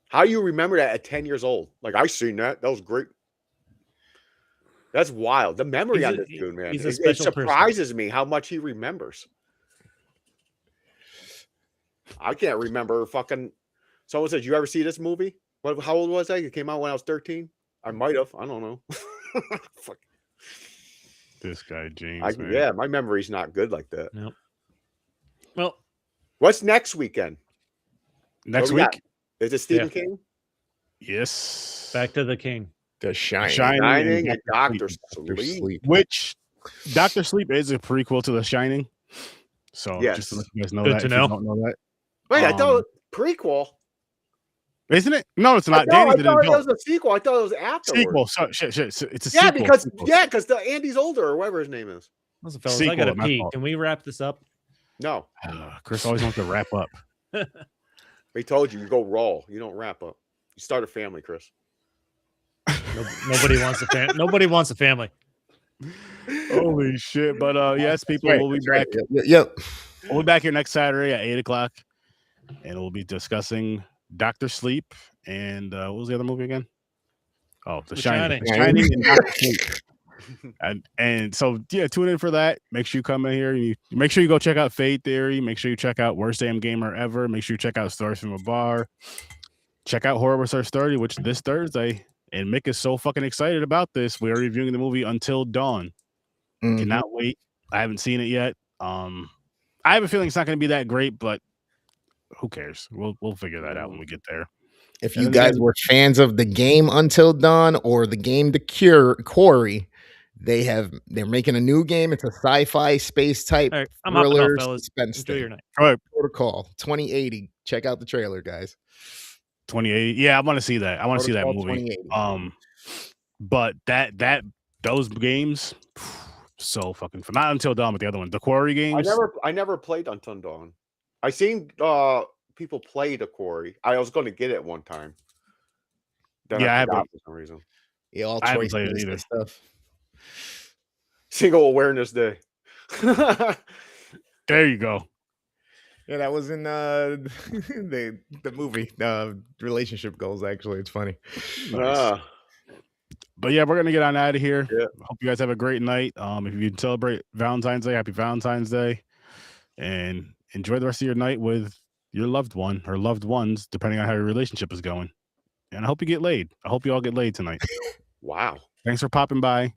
S2: How you remember that at 10 years old? Like, I seen that. That was great. That's wild. The memory on this dude, man. It surprises me how much he remembers. I can't remember fucking. Someone said, "You ever see this movie?" How old was I? It came out when I was 13. I might have. I don't know. Fuck.
S1: This guy James.
S2: Yeah, my memory's not good like that.
S3: Nope. Well,
S2: what's next weekend?
S1: Next week
S2: is it Stephen King?
S1: Yes.
S3: Back to the King.
S5: The Shining.
S2: Shining and Dr. Sleep.
S1: Which Dr. Sleep is a prequel to The Shining. So just to let you guys know that. If you don't know that.
S2: Wait, I thought prequel.
S1: Isn't it? No, it's not.
S2: I thought it was a sequel. I thought it was afterwards.
S1: Sequel. So, shit. It's a
S2: sequel.
S1: Sequel.
S2: Because the Andy's older or whatever his name is.
S3: Listen, fellas, I gotta pee. Can we wrap this up?
S2: No.
S1: Chris always wants to wrap up.
S2: He told you go raw. You don't wrap up. You start a family, Chris.
S3: Nobody wants a family. Nobody wants a family.
S1: Holy shit! But yes, people, we'll be back.
S5: Yep.
S1: We'll be back here next Saturday at 8:00, and we'll be discussing Dr. Sleep and what was the other movie again? Oh, The Shining. Shining and Dr. Sleep. And so tune in for that. Make sure you come in here. You make sure you go check out Fade Theory. Make sure you check out Worst Damn Gamer Ever. Make sure you check out Stories from a Bar. Check out Horror with Sir Sturdy, which this Thursday. And Mick is so fucking excited about this. We are reviewing the movie Until Dawn. Cannot wait. I haven't seen it yet. I have a feeling it's not going to be that great, but who cares? We'll figure that out when we get there.
S5: If you guys were fans of the game Until Dawn or the game The Quarry, they're making a new game. It's a sci-fi space type thriller suspense.
S3: Enjoy your night.
S5: Protocol 2080. Check out the trailer, guys.
S1: 2080. Yeah, I want to see that. I want to see that movie. But those games, so fucking fun. Not Until Dawn, but the other one, the Quarry games.
S2: I never played Until Dawn. I seen people play the Quarry. I was going to get it one time. Then I haven't for some reason.
S5: Yeah, all
S1: I haven't played it either.
S2: Stuff. Single Awareness Day.
S1: There you go.
S5: Yeah, that was in the movie Relationship Goals. Actually, it's funny.
S1: Nice. But yeah, we're gonna get on out of here. Hope you guys have a great night. If you celebrate Valentine's Day, happy Valentine's Day, and enjoy the rest of your night with your loved one or loved ones, depending on how your relationship is going. And I hope you get laid. I hope you all get laid tonight.
S2: Wow.
S1: Thanks for popping by.